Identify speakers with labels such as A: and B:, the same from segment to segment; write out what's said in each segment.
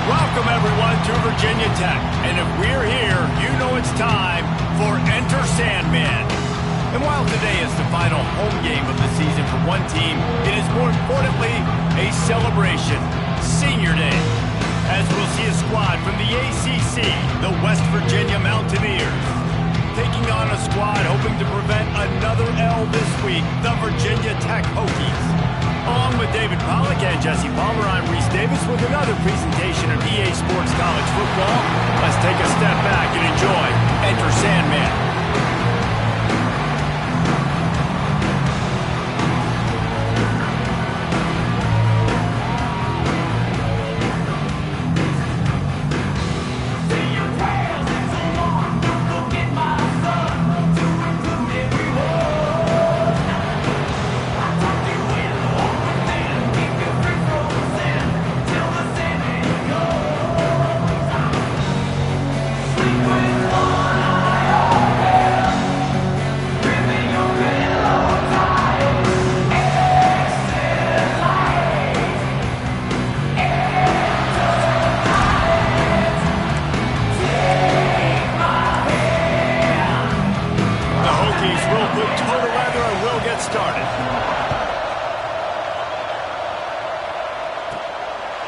A: Welcome, everyone, to Virginia Tech. And if we're here, you know it's time for Enter Sandman. And while today is the final home game of the season for one team, it is more importantly a celebration, Senior Day, as we'll see a squad from the ACC, the West Virginia Mountaineers, taking on a squad hoping to prevent another L this week, the Virginia Tech Hokies. Along with David Pollack and Jesse Palmer, I'm Reese Davis with another presentation of EA Sports College Football. Let's take a step back and enjoy Enter Sandman.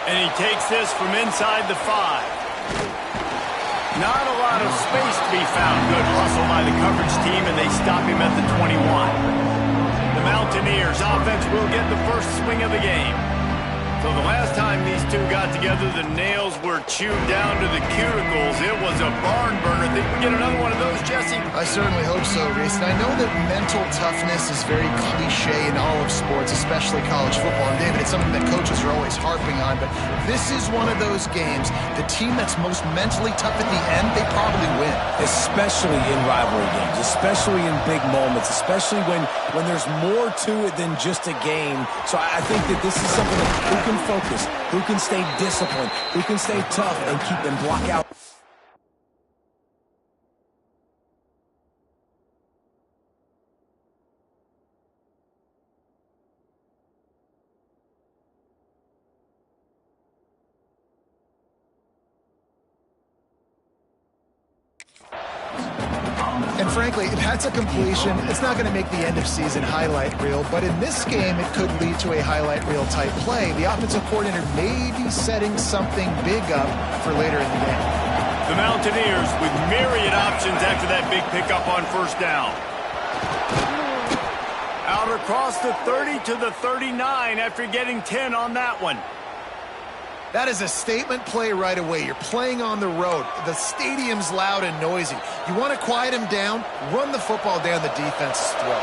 A: And he takes this from inside the 5. Not a lot of space to be found. Good hustle by the coverage team, and they stop him at the 21. The Mountaineers offense will get the first swing of the game. So the last time these two got together, the nails were chewed down to the cuticles. It was a barn burner. Think we get another one of those, Jesse?
B: I certainly hope so, Reese. And I know that mental toughness is very cliche in all of sports, especially college football. And David, it's something that coaches are always harping on. But this is one of those games. The team that's most mentally tough at the end, they probably win.
C: Especially in rivalry games, especially in big moments, especially when there's more to it than just a game. So I think that this is something that who can focus, who can stay disciplined, who can stay tough and keep them block out.
B: And frankly, if that's a completion, it's not going to make the end-of-season highlight reel, but in this game, it could lead to a highlight reel-type play. The offensive coordinator may be setting something big up for later in the game.
A: The Mountaineers with myriad options after that big pickup on first down. Out across the 30 to the 39 after getting 10 on that one.
B: That is a statement play right away. You're playing on the road. The stadium's loud and noisy. You want to quiet him down, run the football down the defense's throat.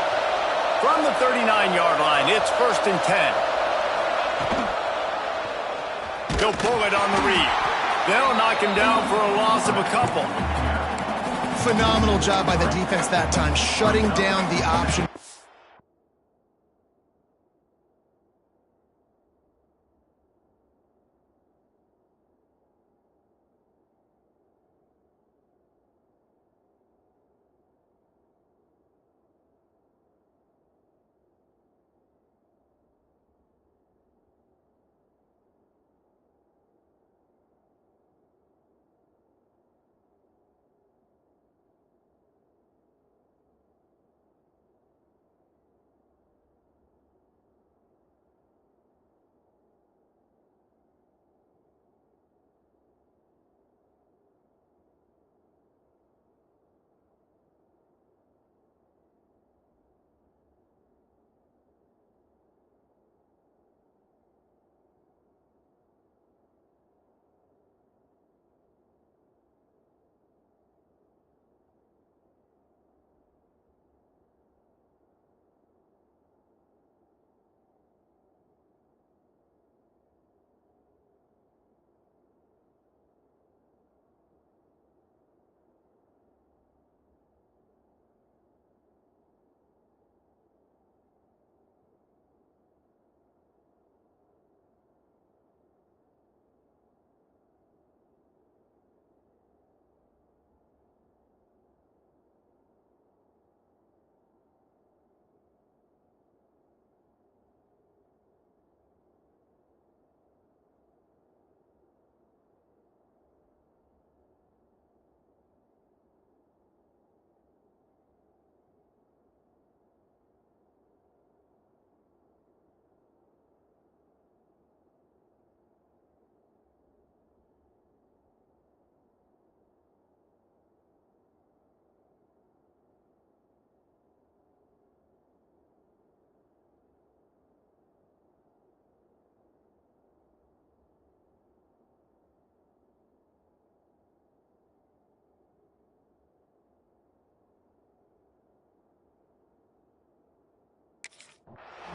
A: From the 39-yard line, it's 1st and 10. He'll pull it on the read. They'll knock him down for a loss of a couple.
B: Phenomenal job by the defense that time, shutting down the option.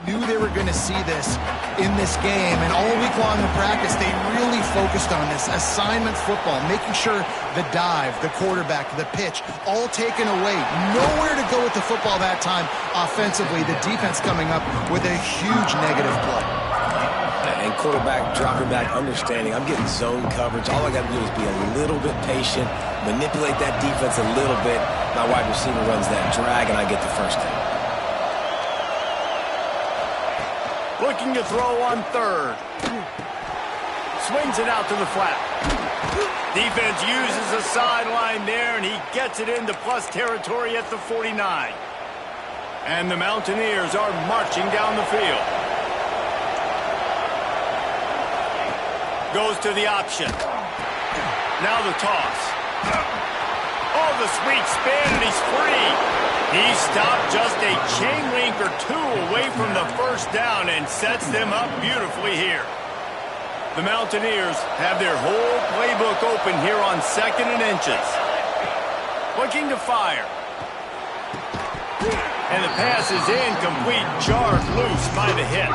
B: knew they were going to see this in this game, and all week long in practice, they really focused on this assignment football, making sure the dive, the quarterback, the pitch, all taken away. Nowhere to go with the football that time offensively. The defense coming up with a huge negative play.
C: And quarterback dropping back, understanding I'm getting zone coverage. All I got to do is be a little bit patient, manipulate that defense a little bit. My wide receiver runs that drag, and I get the first down.
A: Looking to throw on third. Swings it out to the flat. Defense uses a sideline there, and he gets it into plus territory at the 49. And the Mountaineers are marching down the field. Goes to the option. Now the toss. Oh, the sweet spin, and he's free. He stopped just a chain link or two away from the first down and sets them up beautifully here. The Mountaineers have their whole playbook open here on 2nd and inches. Looking to fire. And the pass is incomplete, jarred loose by the hit.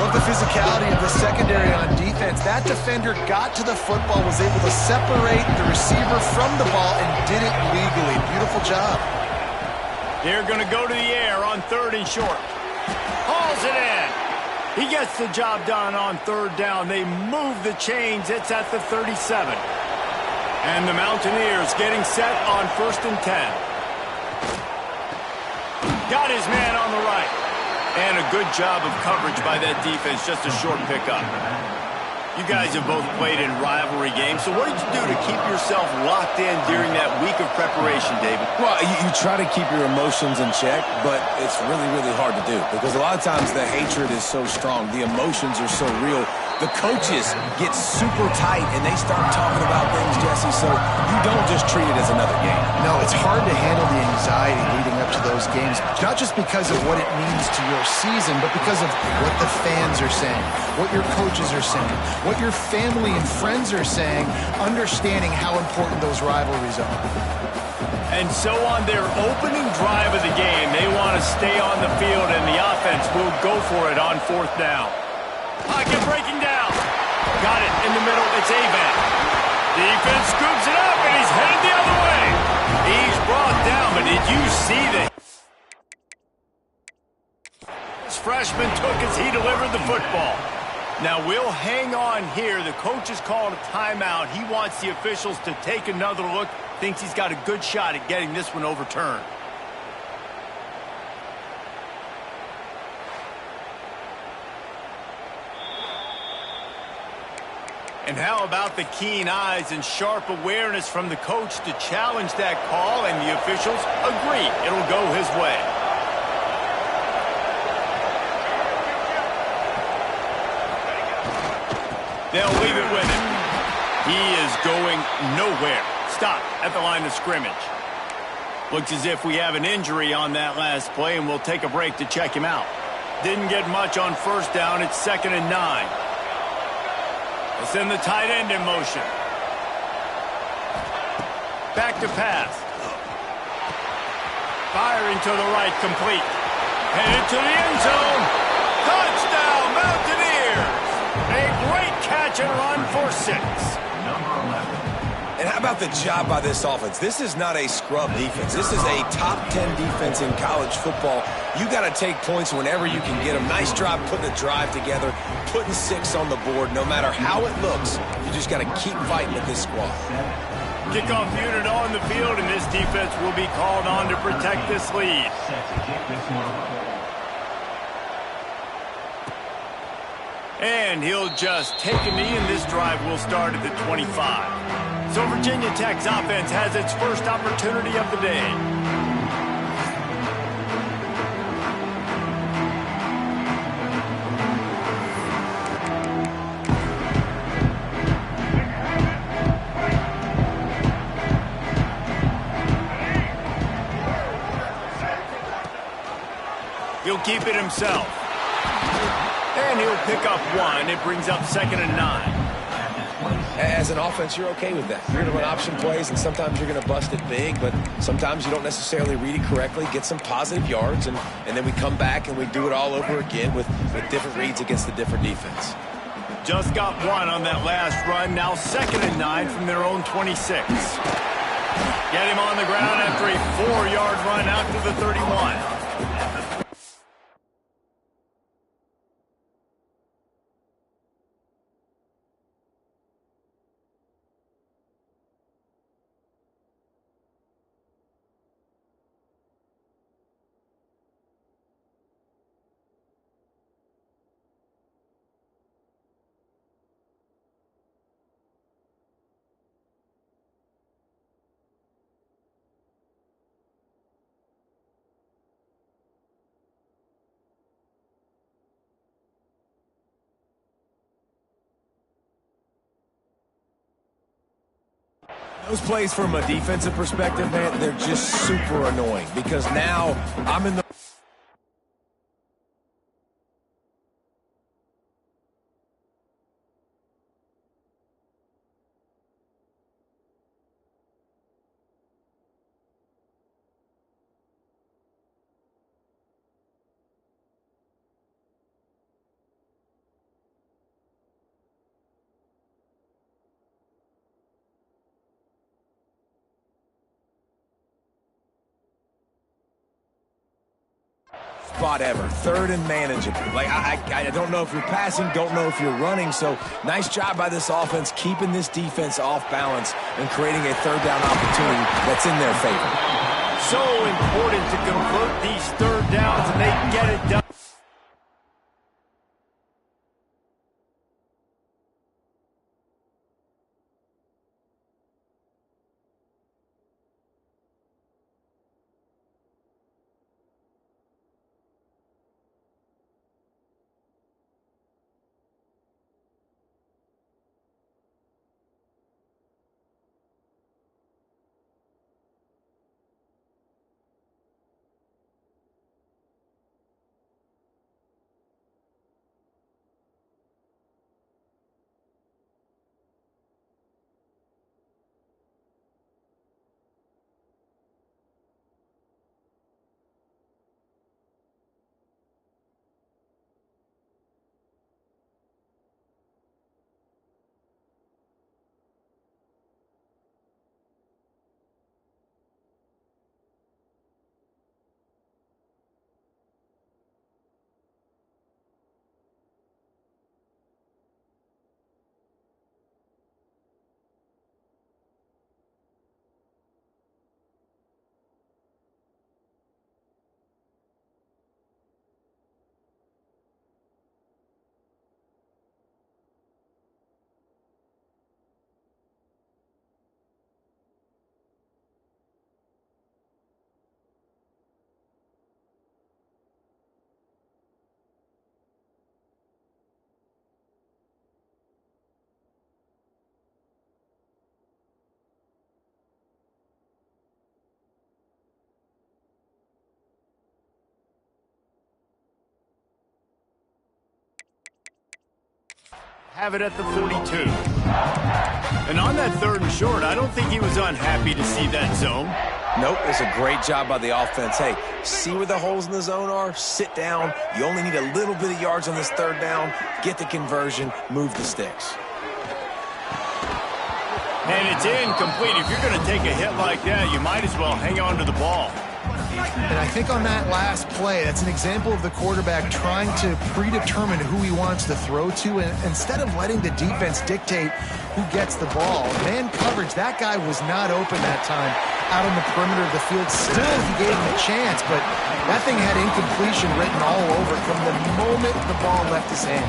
B: Love the physicality of the secondary on defense. That defender got to the football, was able to separate the receiver from the ball, and did it legally. Beautiful job.
A: They're going to go to the air on 3rd and short. Hauls it in. He gets the job done on 3rd down. They move the chains. It's at the 37. And the Mountaineers getting set on 1st and 10. Got his man on the right. And a good job of coverage by that defense. Just a short pickup. You guys have both played in rivalry games, so what did you do to keep yourself locked in during that week of preparation, David?
C: Well, you try to keep your emotions in check, but it's really, really hard to do because a lot of times the hatred is so strong. The emotions are so real. The coaches get super tight, and they start talking about things, Jesse, so you don't just treat it as another game.
B: No, it's hard to handle the anxiety leading up to those games, not just because of what it means to your season, but because of what the fans are saying, what your coaches are saying, what your family and friends are saying, understanding how important those rivalries are.
A: And so on their opening drive of the game, they want to stay on the field, and the offense will go for it on 4th down. Pocket breaking down. Got it in the middle. It's Avant. Defense scoops it up, and he's headed the other way. He's brought down, but did you see that? This freshman took as he delivered the football. Now we'll hang on here. The coach has called a timeout. He wants the officials to take another look. Thinks he's got a good shot at getting this one overturned. And how about the keen eyes and sharp awareness from the coach to challenge that call, and the officials agree it'll go his way. They'll leave it with him. He is going nowhere. Stop at the line of scrimmage. Looks as if we have an injury on that last play, and we'll take a break to check him out. Didn't get much on 1st down. It's 2nd and 9. Let's send the tight end in motion. Back to pass. Firing to the right, complete. Headed to the end zone. Touchdown, Mountaineers! A great catch and run for 6.
C: And how about the job by this offense? This is not a scrub defense. This is a top 10 defense in college football. You got to take points whenever you can get them. Nice job putting a drive together, putting 6 on the board. No matter how it looks, you just got to keep fighting with this squad.
A: Kickoff unit on the field, and this defense will be called on to protect this lead. And he'll just take a knee, and this drive will start at the 25. So Virginia Tech's offense has its first opportunity of the day. He'll keep it himself. And he'll pick up 1. It brings up 2nd and 9.
C: As an offense, you're okay with that. You're going to run option plays, and sometimes you're going to bust it big, but sometimes you don't necessarily read it correctly, get some positive yards, and then we come back and we do it all over again with different reads against the different defense.
A: Just got one on that last run. Now 2nd and 9 from their own 26. Get him on the ground after a 4-yard run out to the 31.
C: Those plays from a defensive perspective, man, they're just super annoying because now I'm in the spot ever. 3rd and manageable. Like, I don't know if you're passing, don't know if you're running, so nice job by this offense keeping this defense off balance and creating a 3rd down opportunity that's in their favor.
A: So important to convert these 3rd downs, and they get it done. Have it at the 42. And on that 3rd and short, I don't think he was unhappy to see that zone.
C: Nope, it's a great job by the offense. Hey, see where the holes in the zone are? Sit down. You only need a little bit of yards on this 3rd down. Get the conversion. Move the sticks.
A: And it's incomplete. If you're going to take a hit like that, you might as well hang on to the ball.
B: And I think on that last play, that's an example of the quarterback trying to predetermine who he wants to throw to, and instead of letting the defense dictate who gets the ball. Man coverage, that guy was not open that time out on the perimeter of the field. Still, he gave him a chance, but that thing had incompletion written all over it from the moment the ball left his hand.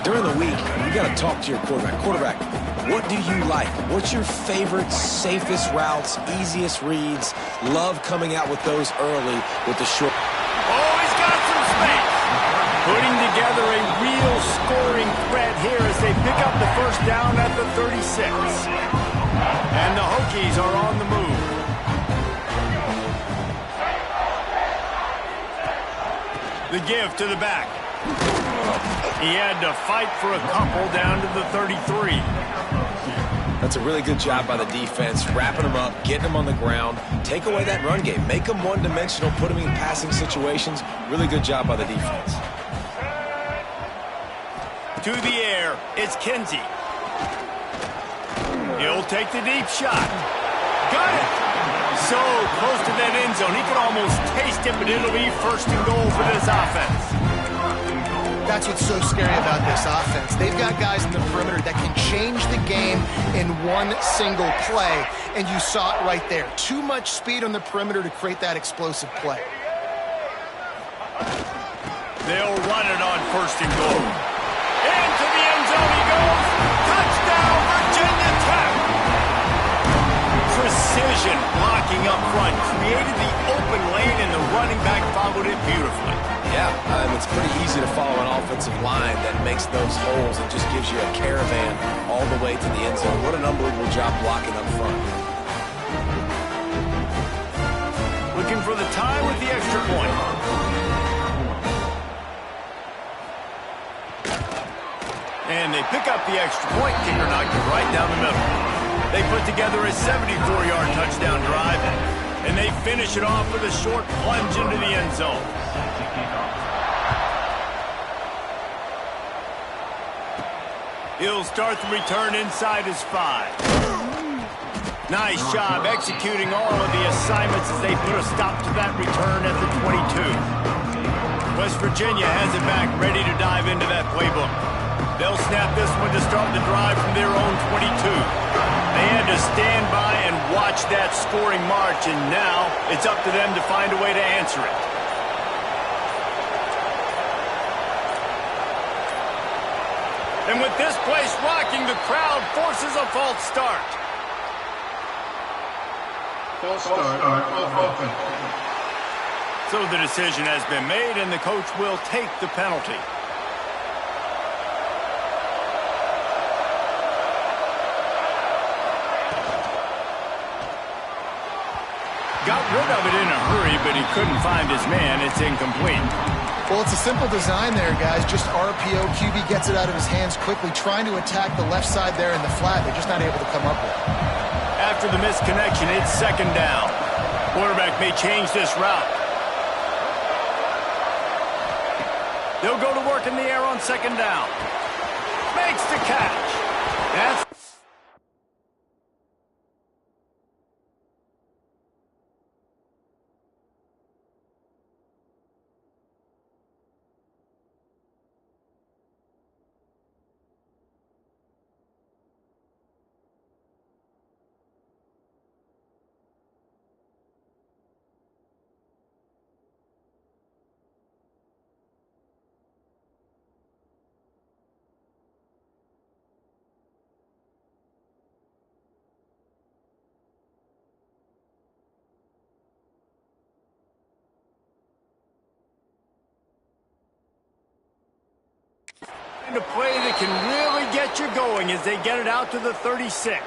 C: During the week, you got to talk to your quarterback. Quarterback, what do you like? What's your favorite, safest routes, easiest reads? Love coming out with those early with the short.
A: Oh, he's got some space. Putting together a real scoring threat here as they pick up the 1st down at the 36. And the Hokies are on the move. The give to the back. He had to fight for a couple down to the 33.
C: That's a really good job by the defense, wrapping them up, getting them on the ground, take away that run game, make them one-dimensional, put them in passing situations. Really good job by the defense.
A: To the air, it's Kinsey. He'll take the deep shot. Got it! So close to that end zone, he could almost taste it, but it'll be first and goal for this offense.
B: That's what's so scary about this offense. They've got guys in the perimeter that can change the game in one single play, and you saw it right there. Too much speed on the perimeter to create that explosive play.
A: They'll run it on first and goal. Into the end zone he goes. Touchdown, Virginia Tech. Precision blocking up front. Created the open lane, and the running back followed it beautifully.
C: Yeah, it's pretty easy to follow an offensive line that makes those holes and just gives you a caravan all the way to the end zone. What an unbelievable job blocking up front.
A: Looking for the tie with the extra point. And they pick up the extra point. Kicker knocked it right down the middle. They put together a 74-yard touchdown drive, and they finish it off with a short plunge into the end zone. He'll start the return inside his 5. Nice job executing all of the assignments as they put a stop to that return at the 22. West Virginia has it back, ready to dive into that playbook. They'll snap this one to start the drive from their own 22. They had to stand by and watch that scoring march, and now it's up to them to find a way to answer it. And with this place rocking, the crowd forces a false start.
D: False start, open.
A: So the decision has been made, and the coach will take the penalty. Got rid of it in a hurry, but he couldn't find his man. It's incomplete.
B: Well, it's a simple design there, guys. Just RPO. QB gets it out of his hands quickly, trying to attack the left side there in the flat. They're just not able to come up with it.
A: After the missed connection, it's second down. Quarterback may change this route. They'll go to work in the air on second down. Makes the catch. That's a play that can really get you going as they get it out to the 36.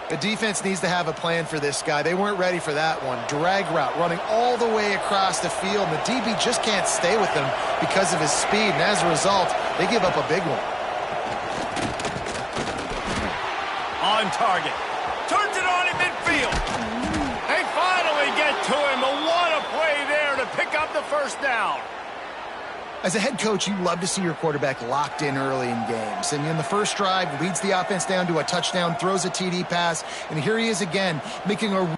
B: The defense needs to have a plan for this guy. They weren't ready for that one. Drag route, running all the way across the field. And the DB just can't stay with him because of his speed. And as a result, they give up a big one.
A: On target. Turns it on in midfield. They finally get to him. But what a play there to pick up the first down.
B: As a head coach, you love to see your quarterback locked in early in games. And in the first drive, leads the offense down to a touchdown, throws a TD pass, and here he is again, making a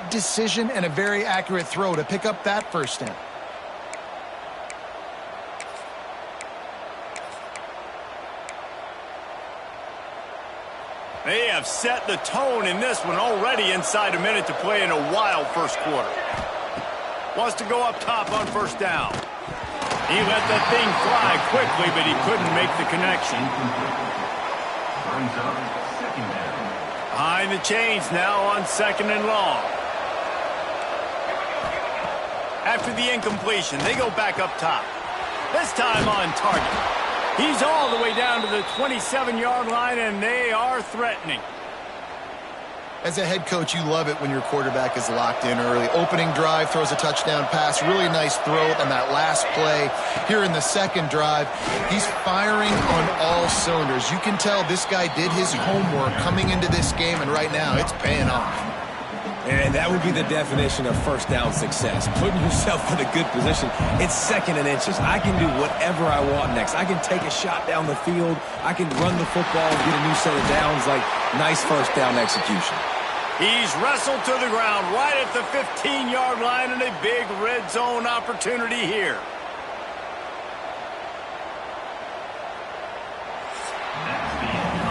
B: decision and a very accurate throw to pick up that first down.
A: They have set the tone in this one already inside a minute to play in a wild first quarter. Wants to go up top on first down. He let that thing fly quickly, but he couldn't make the connection. Behind the chains now on second and long. After the incompletion, they go back up top. This time on target. He's all the way down to the 27-yard line, and they are threatening.
B: As a head coach, you love it when your quarterback is locked in early. Opening drive, throws a touchdown pass. Really nice throw on that last play. Here in the second drive, he's firing on all cylinders. You can tell this guy did his homework coming into this game, and right now it's paying off.
C: And that would be the definition of first down success. Putting yourself in a good position. It's second and inches. I can do whatever I want next. I can take a shot down the field. I can run the football and get a new set of downs. Like, nice first down execution.
A: He's wrestled to the ground right at the 15-yard line, and a big red zone opportunity here.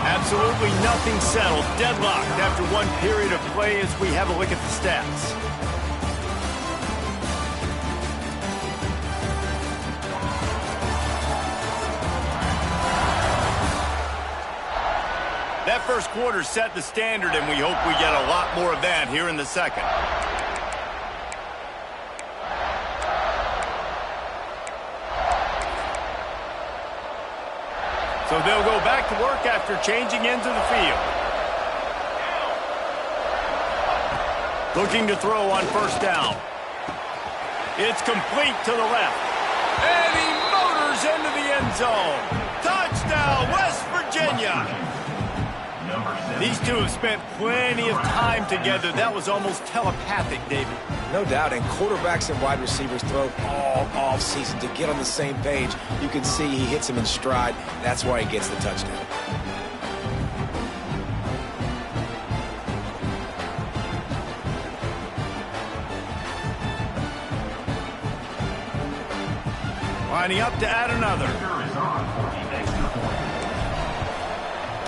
A: Absolutely nothing settled. Deadlocked after one period of play as we have a look at the stats. That first quarter set the standard, and we hope we get a lot more of that here in the second. So they'll go back to work after changing into the field. Looking to throw on first down. It's complete to the left. And he motors into the end zone. Touchdown, West Virginia. These two have spent plenty of time together. That was almost telepathic, David.
C: No doubt, and quarterbacks and wide receivers throw all off-season to get on the same page. You can see he hits him in stride. That's why he gets the touchdown.
A: Lining up to add another.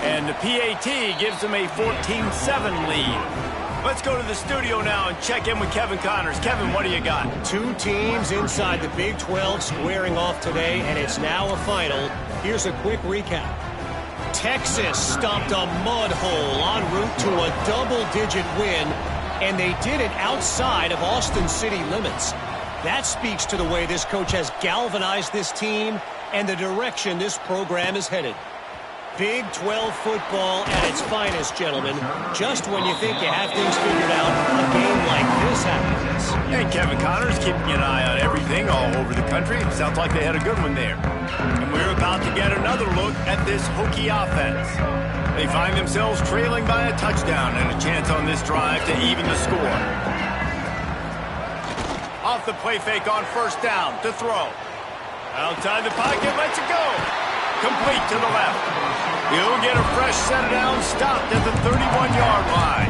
A: And the PAT gives them a 14-7 lead. Let's go to the studio now and check in with Kevin Connors. Kevin, what do you got?
E: Two teams inside the Big 12 squaring off today, and it's now a final. Here's a quick recap. Texas stomped a mud hole en route to a double-digit win, and they did it outside of Austin city limits. That speaks to the way this coach has galvanized this team and the direction this program is headed. Big 12 football at its finest, gentlemen. Just when you think you have things figured out, a game like this happens.
A: And Kevin Connors keeping an eye on everything all over the country. Sounds like they had a good one there. And we're about to get another look at this Hokie offense. They find themselves trailing by a touchdown and a chance on this drive to even the score. Off the play fake on first down to throw. Outside the pocket, lets it go. Complete to the left. He'll get a fresh set of downs, stopped at the 31-yard line.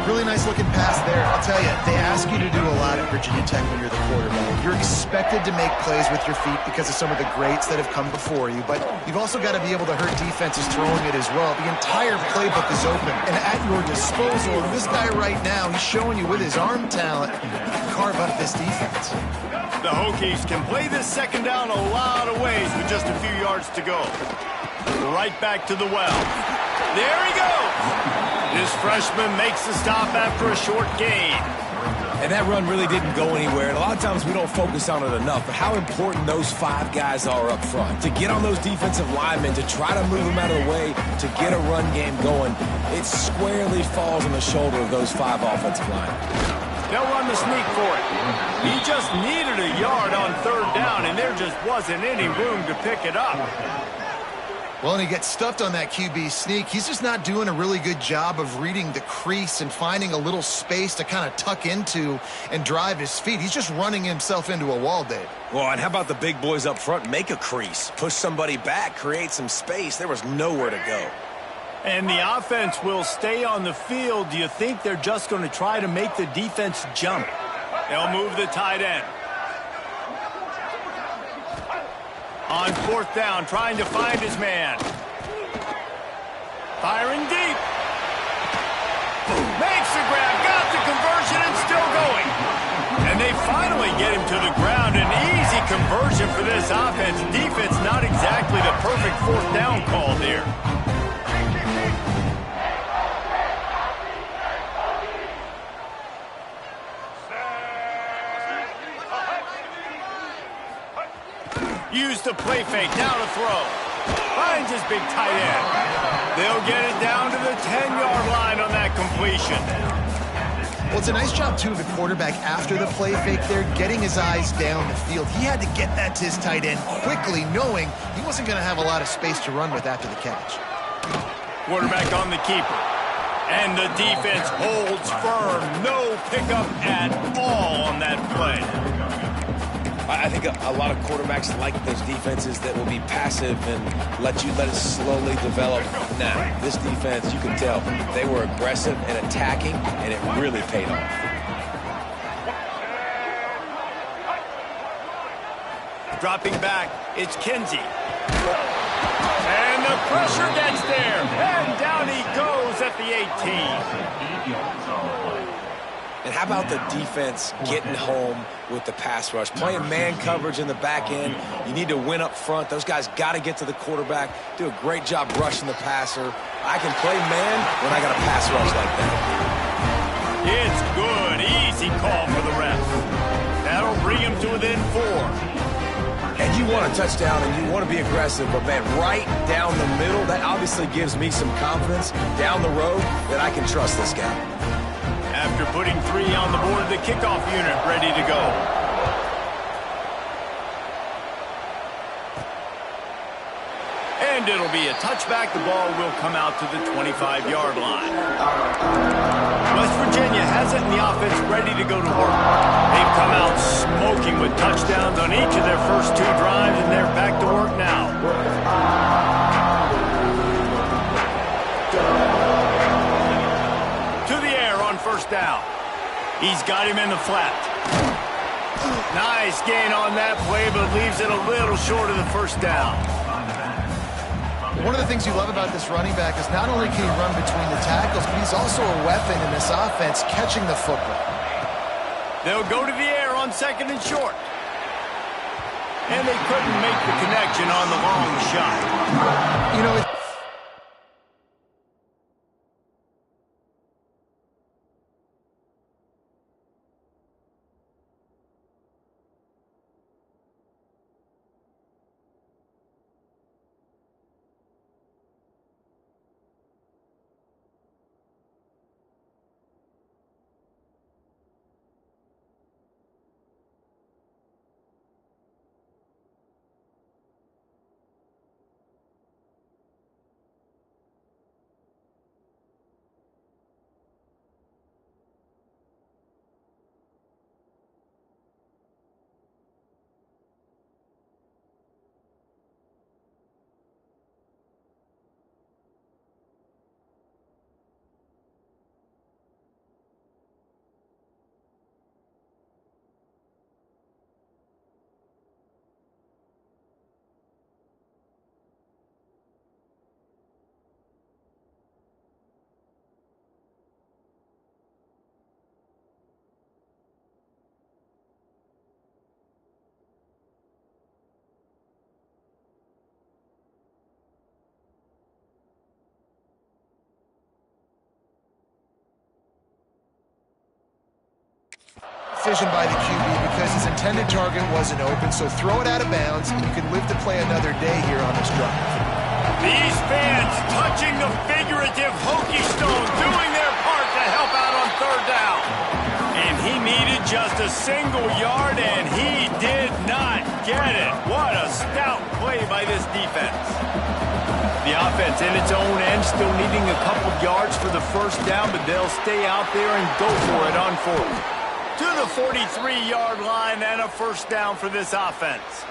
B: Really nice looking pass there. I'll tell you, they ask you to do a lot at Virginia Tech when you're the quarterback. You're expected to make plays with your feet because of some of the greats that have come before you, but you've also got to be able to hurt defenses throwing it as well. The entire playbook is open and at your disposal. And this guy right now, he's showing you with his arm talent, he can carve up this defense.
A: The Hokies can play this second down a lot of ways with just a few yards to go. Right back to the well. There he goes. This freshman makes the stop after a short gain.
C: And that run really didn't go anywhere. And a lot of times we don't focus on it enough, but how important those five guys are up front. To get on those defensive linemen, to try to move them out of the way, to get a run game going, it squarely falls on the shoulder of those five offensive linemen.
A: They'll run the sneak for it. He just needed a yard on third down, and there just wasn't any room to pick it up.
B: Well, and he gets stuffed on that QB sneak. He's just not doing a really good job of reading the crease and finding a little space to kind of tuck into and drive his feet. He's just running himself into a wall, Dave.
C: Well, and how about the big boys up front? Make a crease, push somebody back, create some space. There was nowhere to go.
A: And the offense will stay on the field. Do you think they're just going to try to make the defense jump? They'll move the tight end. On fourth down, trying to find his man. Firing deep. Makes the grab, got the conversion, and still going. And they finally get him to the ground. An easy conversion for this offense. Defense not exactly the perfect fourth down call there. Use the play fake, now to throw. Finds his big tight end. They'll get it down to the 10-yard line on that completion.
B: Well, it's a nice job, too, of the quarterback after the play fake there, getting his eyes down the field. He had to get that to his tight end quickly, knowing he wasn't going to have a lot of space to run with after the catch.
A: Quarterback on the keeper. And the defense holds firm. No pickup at all on that play.
C: I think a lot of quarterbacks like those defenses that will be passive and let it slowly develop. Now, this defense, you can tell, they were aggressive and attacking, and it really paid off.
A: Dropping back, it's Kinsey. And the pressure gets there. And down he goes at the 18.
C: And how about the defense getting home with the pass rush? Playing man coverage in the back end. You need to win up front. Those guys got to get to the quarterback. Do a great job rushing the passer. I can play man when I got a pass rush like that.
A: It's good. Easy call for the ref. That'll bring him to within 4.
C: And you want a touchdown and you want to be aggressive, but man, right down the middle, that obviously gives me some confidence down the road that I can trust this guy.
A: After putting 3 on the board, the kickoff unit ready to go. And it'll be a touchback. The ball will come out to the 25-yard line. West Virginia has it in the offense ready to go to work. They've come out smoking with touchdowns on each of their first 2 drives, and they're back to work now. First down. He's got him in the flat. Nice gain on that play, but leaves it a little short of the first down.
B: One of the things you love about this running back is not only can he run between the tackles, but he's also a weapon in this offense catching the football.
A: They'll go to the air on 2nd and short. And they couldn't make the connection on the long shot.
B: You know, decision by the QB because his intended target wasn't open, so throw it out of bounds, and you can live to play another day here on this drive.
A: These fans touching the figurative hokey stone, doing their part to help out on 3rd down. And he needed just a single yard, and he did not get it. What a stout play by this defense. The offense in its own end still needing a couple yards for the first down, but they'll stay out there and go for it on 4th. To the 43-yard line and a first down for this offense.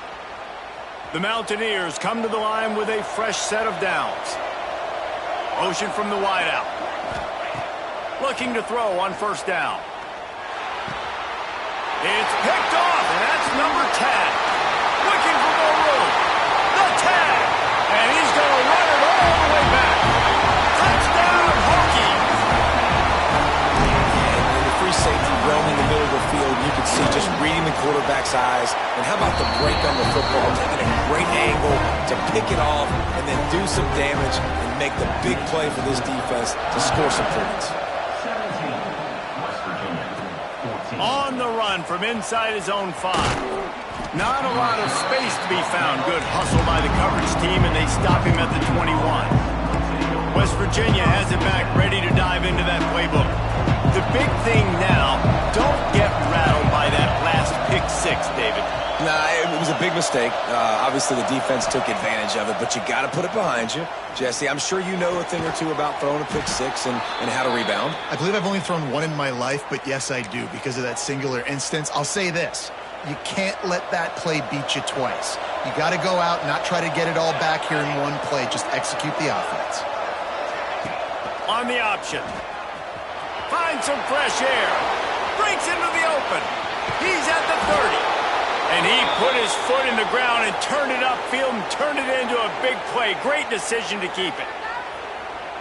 A: The Mountaineers come to the line with a fresh set of downs. Motion from the wideout. Looking to throw on 1st down. It's picked off, and that's number 10. Looking for more room. The 10. And he's going to run it all the way back. Touchdown, Hokies.
C: And the free safety roaming in the middle of the field, you can see just reading the quarterback's eyes. And how about the break on the football, taking a great angle to pick it off and then do some damage and make the big play for this defense to score some points.
A: On the run from inside his own 5. Not a lot of space to be found. Good hustle by the coverage team, and they stop him at the 21. West Virginia has it back, ready to dive into that playbook. The big thing now, don't get rattled by that last pick six, David.
C: Nah, it was a big mistake. Obviously, the defense took advantage of it, but you got to put it behind you. Jesse, I'm sure you know a thing or two about throwing a pick six and how to rebound.
B: I believe I've only thrown one in my life, but yes, I do because of that singular instance. I'll say this. You can't let that play beat you twice. You got to go out and not try to get it all back here in one play. Just execute the offense.
A: On the option. Finds some fresh air. Breaks into the open. He's at the 30. And he put his foot in the ground and turned it upfield and turned it into a big play. Great decision to keep it.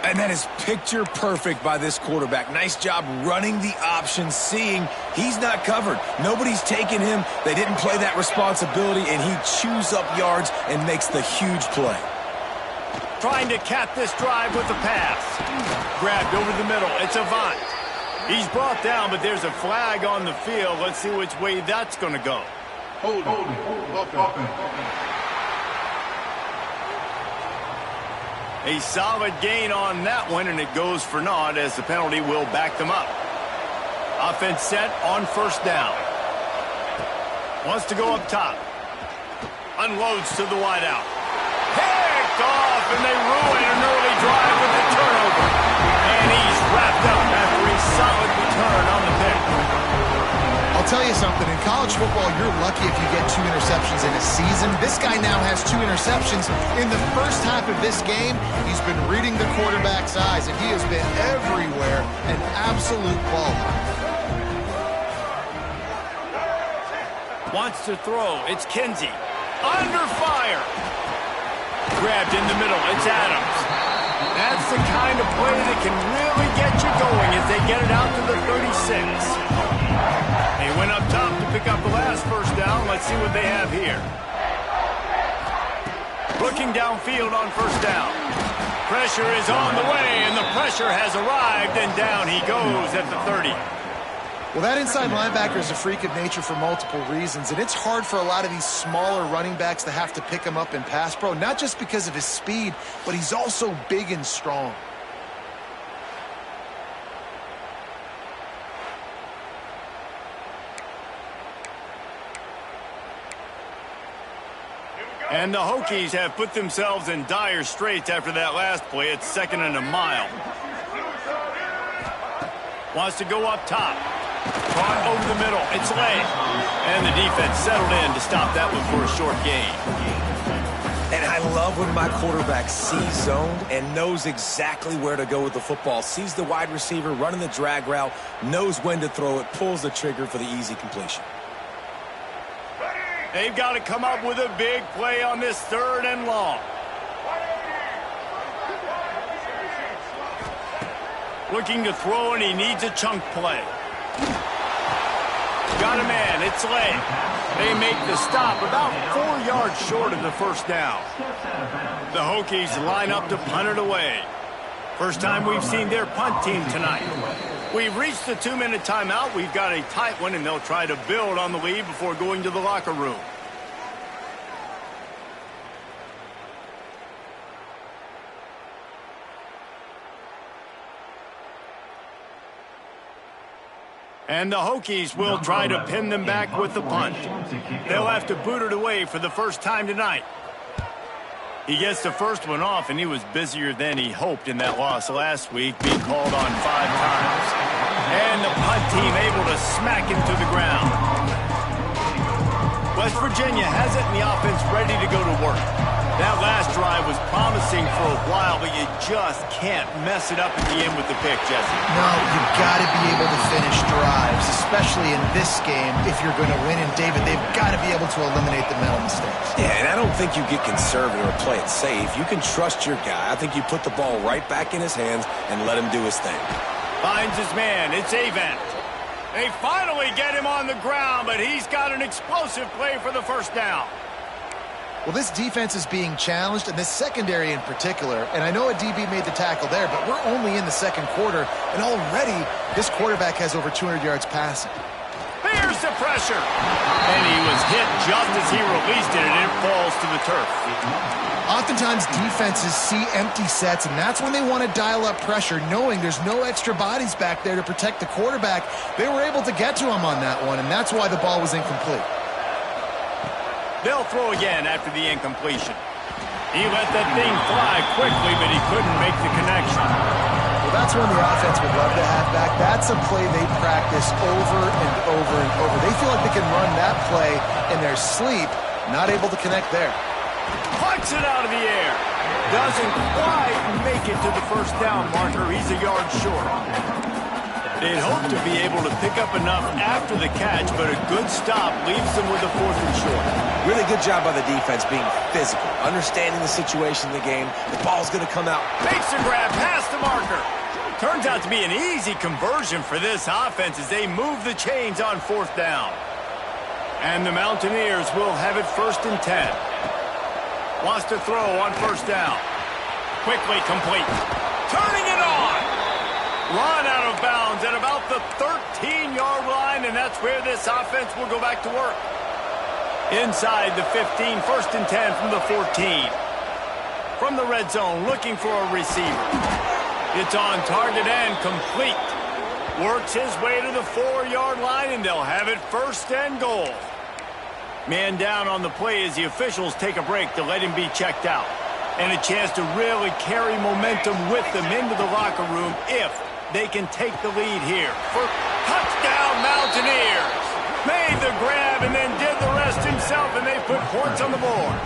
C: And that is picture perfect by this quarterback. Nice job running the option, seeing he's not covered. Nobody's taking him. They didn't play that responsibility, and he chews up yards and makes the huge play.
A: Trying to cap this drive with the pass. Grabbed over the middle. It's Avant. He's brought down, but there's a flag on the field. Let's see which way that's going to go.
D: Hold.
A: A solid gain on that one, and it goes for naught as the penalty will back them up. Offense set on first down. Wants to go up top. Unloads to the wideout. Picked off, and they ruin an early drive with a turnover. And he's wrapped up after a solid return on the pick.
B: I'll tell you something. In college football, you're lucky if you get 2 interceptions in a season. This guy now has 2 interceptions. In the first half of this game, he's been reading the quarterback's eyes, and he has been everywhere, an absolute baller.
A: Wants to throw. It's Kinsey. Under fire. Grabbed in the middle. It's Adams. That's the kind of play that can really get you going as they get it out to the 36. He went up top to pick up the last first down. Let's see what they have here. Looking downfield on first down. Pressure is on the way, and the pressure has arrived, and down he goes at the 30.
B: Well, that inside linebacker is a freak of nature for multiple reasons, and it's hard for a lot of these smaller running backs to have to pick him up in pass pro, not just because of his speed, but he's also big and strong.
A: And the Hokies have put themselves in dire straits after that last play. It's 2nd and a mile. Wants to go up top. Caught over the middle. It's Lay. And the defense settled in to stop that one for a short gain.
C: And I love when my quarterback sees zoned and knows exactly where to go with the football. Sees the wide receiver running the drag route, knows when to throw it, pulls the trigger for the easy completion.
A: They've got to come up with a big play on this 3rd and long. Looking to throw, and he needs a chunk play. Got a man. It's Lay. They make the stop about 4 yards short of the first down. The Hokies line up to punt it away. First time we've seen their punt team tonight. We've reached the 2-minute timeout. We've got a tight one, and they'll try to build on the lead before going to the locker room. And the Hokies will try to pin them back with the punt. They'll have to boot it away for the first time tonight. He gets the first one off, and he was busier than he hoped in that loss last week, being called on 5 times. And the punt team able to smack him to the ground. West Virginia has it, and the offense ready to go to work. That last drive was promising for a while, but you just can't mess it up at the end with the pick, Jesse.
B: No, you've got to be able to finish drives, especially in this game if you're going to win. And, David, they've got to be able to eliminate the mental mistakes.
C: Yeah, and I don't think you get conservative or play it safe. You can trust your guy. I think you put the ball right back in his hands and let him do his thing.
A: Finds his man. It's Avant. They finally get him on the ground, but he's got an explosive play for the first down.
B: Well, this defense is being challenged, and this secondary in particular. And I know a DB made the tackle there, but we're only in the 2nd quarter, and already this quarterback has over 200 yards passing.
A: Here's the pressure. And he was hit just as he released it, and it falls to the turf.
B: Oftentimes, defenses see empty sets, and that's when they want to dial up pressure, knowing there's no extra bodies back there to protect the quarterback. They were able to get to him on that one, and that's why the ball was incomplete.
A: They'll throw again after the incompletion. He let that thing fly quickly, but he couldn't make the connection.
B: Well, that's one the offense would love to have back. That's a play they practice over and over and over. They feel like they can run that play in their sleep, not able to connect there.
A: Puts it out of the air. Doesn't quite make it to the first down marker. He's a yard short. They'd hope to be able to pick up enough after the catch, but a good stop leaves them with a 4th and short.
C: Really good job by the defense being physical, understanding the situation in the game. The ball's going to come out.
A: Makes the grab past the marker. Turns out to be an easy conversion for this offense as they move the chains on 4th down. And the Mountaineers will have it 1st and 10. Wants to throw on 1st down. Quickly complete. Turning it on. Run out of bounds at about the 13-yard line, and that's where this offense will go back to work. Inside the 15, 1st and 10 from the 14. From the red zone, looking for a receiver. It's on target and complete. Works his way to the 4-yard line, and they'll have it 1st and goal. Man down on the play as the officials take a break to let him be checked out. And a chance to really carry momentum with them into the locker room if they can take the lead here. For touchdown Mountaineers. Made the grab and then did the rest himself, and they put points on the board.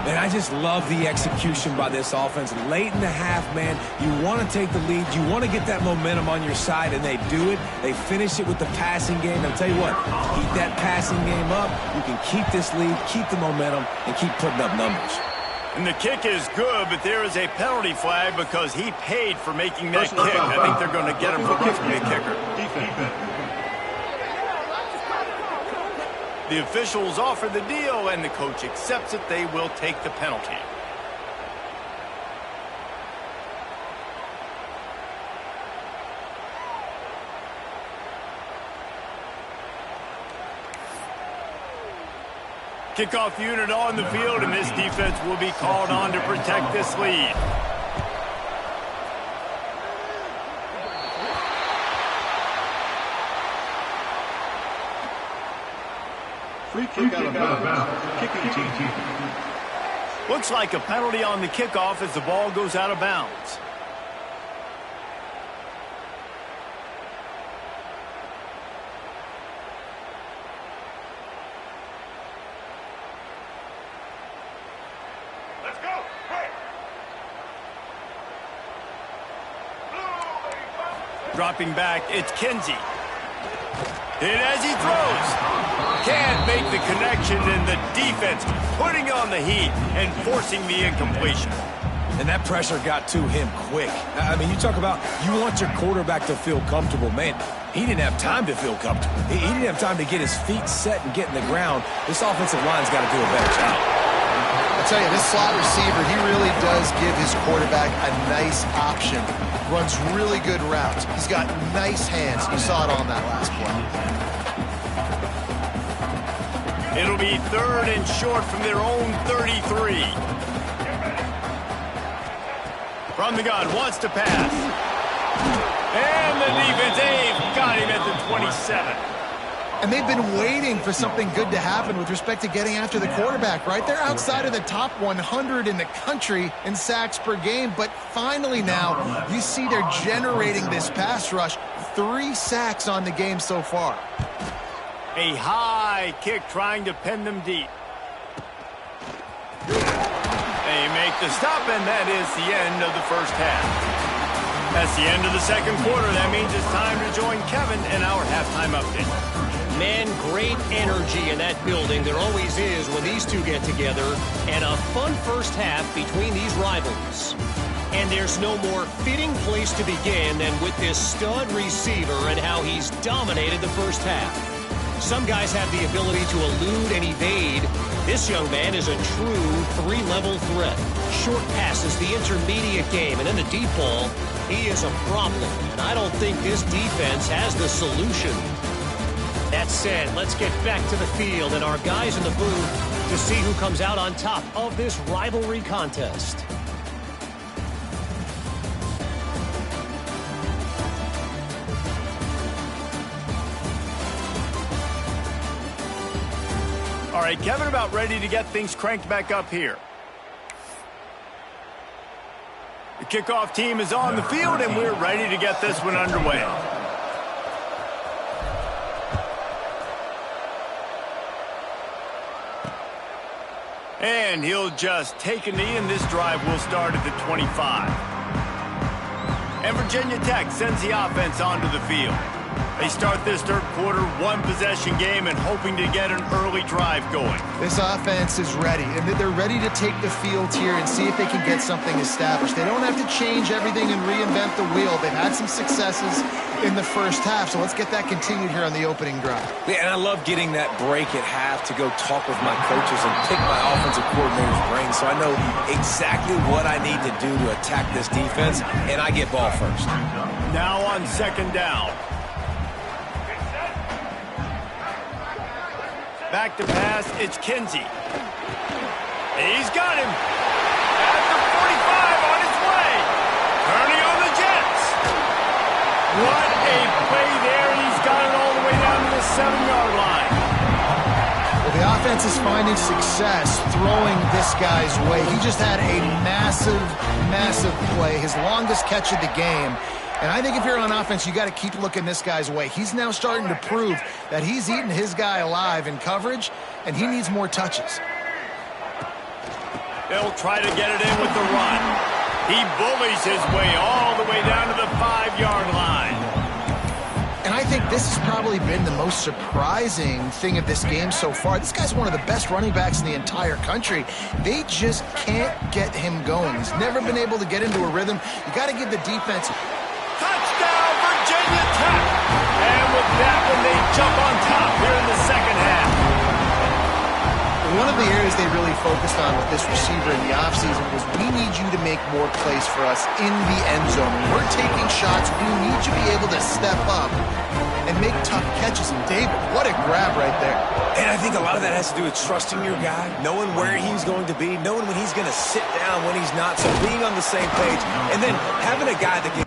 C: Man, I just love the execution by this offense. Late in the half, man, you want to take the lead. You want to get that momentum on your side, and they do it. They finish it with the passing game. And I'll tell you what, keep that passing game up. You can keep this lead, keep the momentum, and keep putting up numbers.
A: And the kick is good, but there is a penalty flag because he paid for making that kick. I think they're going to get him for roughing the kicker. The officials offer the deal, and the coach accepts it. They will take the penalty. Kickoff unit on the field, and this defense will be called on to protect this lead.
D: Free kick out of bounds. Kicking team.
A: Looks like a penalty on the kickoff as the ball goes out of bounds.
F: Let's go. Hey.
A: Dropping back, it's Kinsey. And as he throws, can't make the connection, and the defense putting on the heat and forcing the incompletion.
C: And that pressure got to him quick. I mean, you talk about you want your quarterback to feel comfortable. Man, he didn't have time to feel comfortable. He didn't have time to get his feet set and get in the ground. This offensive line's got to do a better job.
B: I'll tell you, this slot receiver, he really does give his quarterback a nice option. Runs really good routes. He's got nice hands. You saw it on that last play.
A: It'll be 3rd and short from their own 33. From the gun, wants to pass. And the defense, they've got him at the 27.
B: And they've been waiting for something good to happen with respect to getting after the quarterback, right? They're outside of the top 100 in the country in sacks per game, but finally now you see they're generating this pass rush. 3 sacks on the game so far.
A: A high kick trying to pin them deep. They make the stop, and that is the end of the first half. That's the end of the second quarter. That means it's time to join Kevin in our halftime update.
E: Man, great energy in that building. There always is when these two get together. And a fun first half between these rivals. And there's no more fitting place to begin than with this stud receiver and how he's dominated the first half. Some guys have the ability to elude and evade. This young man is a true 3-level threat. Short passes, the intermediate game, and then the deep ball. He is a problem, and I don't think this defense has the solution. that said, let's get back to the field and our guys in the booth to see who comes out on top of this rivalry contest.
A: All right, Kevin, about ready to get things cranked back up here. The kickoff team is on the field, and we're ready to get this one underway. And he'll just take a knee, and this drive will start at the 25. And Virginia Tech sends the offense onto the field. They start this third quarter one-possession game and hoping to get an early drive going.
B: This offense is ready, and they're ready to take the field here and see if they can get something established. They don't have to change everything and reinvent the wheel. They've had some successes in the first half, so let's get that continued here on the opening drive.
C: Yeah, and I love getting that break at half to go talk with my coaches and pick my offensive coordinator's brain so I know exactly what I need to do to attack this defense, and I get ball first.
A: Now on second down. Back to pass, it's Kinsey. He's got him. At the 45 on his way. Turning on the Jets. What a play there, and he's got it all the way down to the 7-yard line.
B: Well, the offense is finding success throwing this guy's way. He just had a massive, massive play, his longest catch of the game. And I think if you're on offense, you got to keep looking this guy's way. He's now starting to prove that he's eating his guy alive in coverage, and he needs more touches.
A: They'll try to get it in with the run. He bullies his way all the way down to the 5-yard line.
B: And I think this has probably been the most surprising thing of this game so far. This guy's one of the best running backs in the entire country. They just can't get him going. He's never been able to get into a rhythm. You got to give the defense...
A: Touchdown, Virginia Tech! And with that one, they jump on top here in the second half.
B: One of the areas they really focused on with this receiver in the offseason was we need you to make more plays for us in the end zone. When we're taking shots, we need you to be able to step up and make tough catches. And David, what a grab right there.
C: And I think a lot of that has to do with trusting your guy, knowing where he's going to be, knowing when he's going to sit down, when he's not, so being on the same page, and then having a guy that can...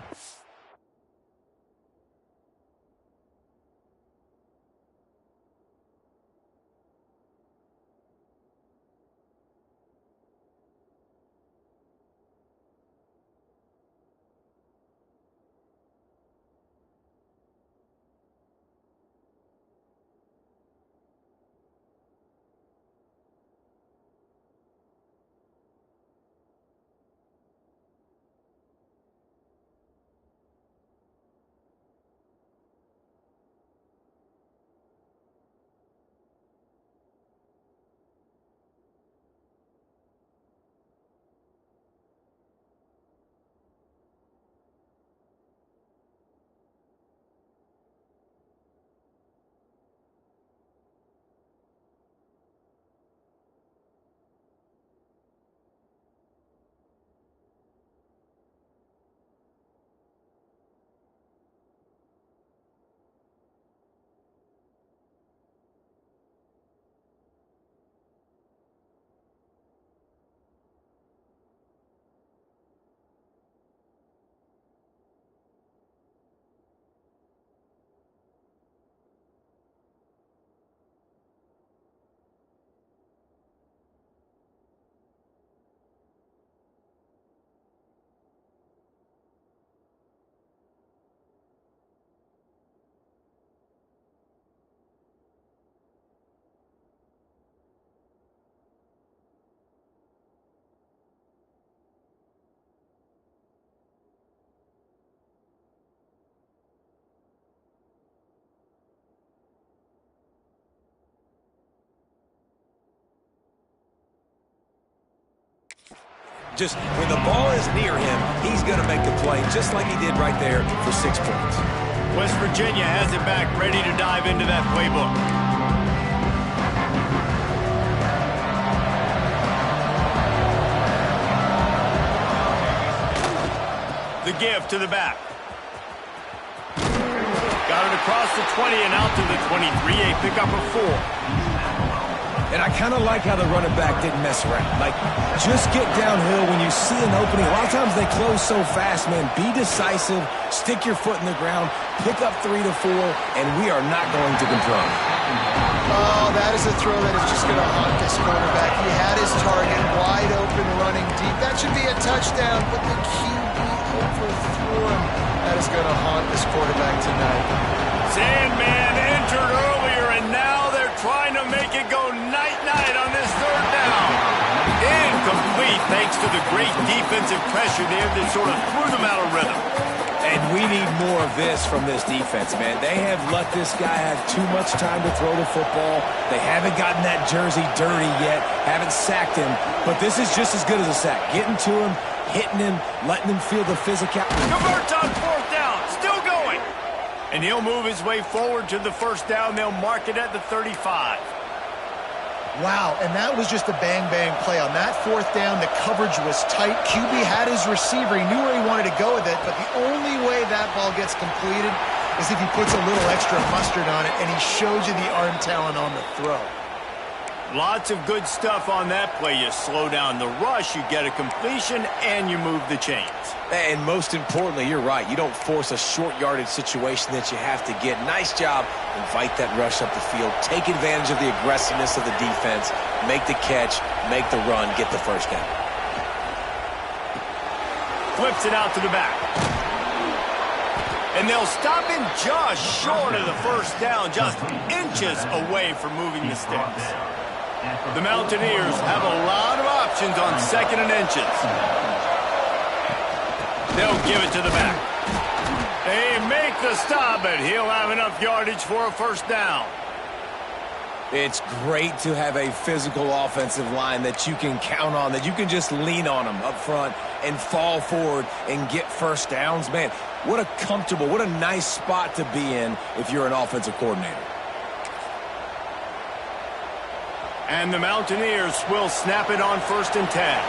C: Just when the ball is near him, he's going to make the play just like he did right there for 6 points.
A: West Virginia has it back, ready to dive into that playbook. The give to the back. Got it across the 20 and out to the 23, a pickup of 4.
C: And I kind of like how the running back didn't mess around. Like, just get downhill when you see an opening. A lot of times they close so fast, man. Be decisive, stick your foot in the ground, pick up 3 to 4, and we are not going to confront.
B: Oh, that is a throw that is just going to haunt this quarterback. He had his target wide open, running deep. That should be a touchdown, but the QB overthrew him. That is going to haunt this quarterback tonight.
A: Sandman entered earlier, and now they're trying to make it go night-night on this 3rd down. Incomplete thanks to the great defensive pressure there that sort of threw them out of rhythm.
C: And we need more of this from this defense, man. They have let this guy have too much time to throw the football. They haven't gotten that jersey dirty yet, haven't sacked him. But this is just as good as a sack. Getting to him, hitting him, letting him feel the physicality.
A: Converts on 4th down, still going. And he'll move his way forward to the 1st down. They'll mark it at the 35.
B: Wow, and that was just a bang-bang play. On that 4th down, the coverage was tight. QB had his receiver. He knew where he wanted to go with it, but the only way that ball gets completed is if he puts a little extra mustard on it, and he shows you the arm talent on the throw.
A: Lots of good stuff on that play. You slow down the rush, you get a completion, and you move the chains.
C: And most importantly, you're right. You don't force a short yardage situation that you have to get. Nice job. Invite that rush up the field. Take advantage of the aggressiveness of the defense. Make the catch. Make the run. Get the 1st down.
A: Flips it out to the back. And they'll stop him just short of the 1st down, just inches away from moving the sticks. The Mountaineers have a lot of options on 2nd and inches. They'll give it to the back. They make the stop, but he'll have enough yardage for a 1st down.
C: It's great to have a physical offensive line that you can count on, that you can just lean on them up front and fall forward and get 1st downs. Man, what a comfortable, what a nice spot to be in if you're an offensive coordinator.
A: And the Mountaineers will snap it on 1st and 10.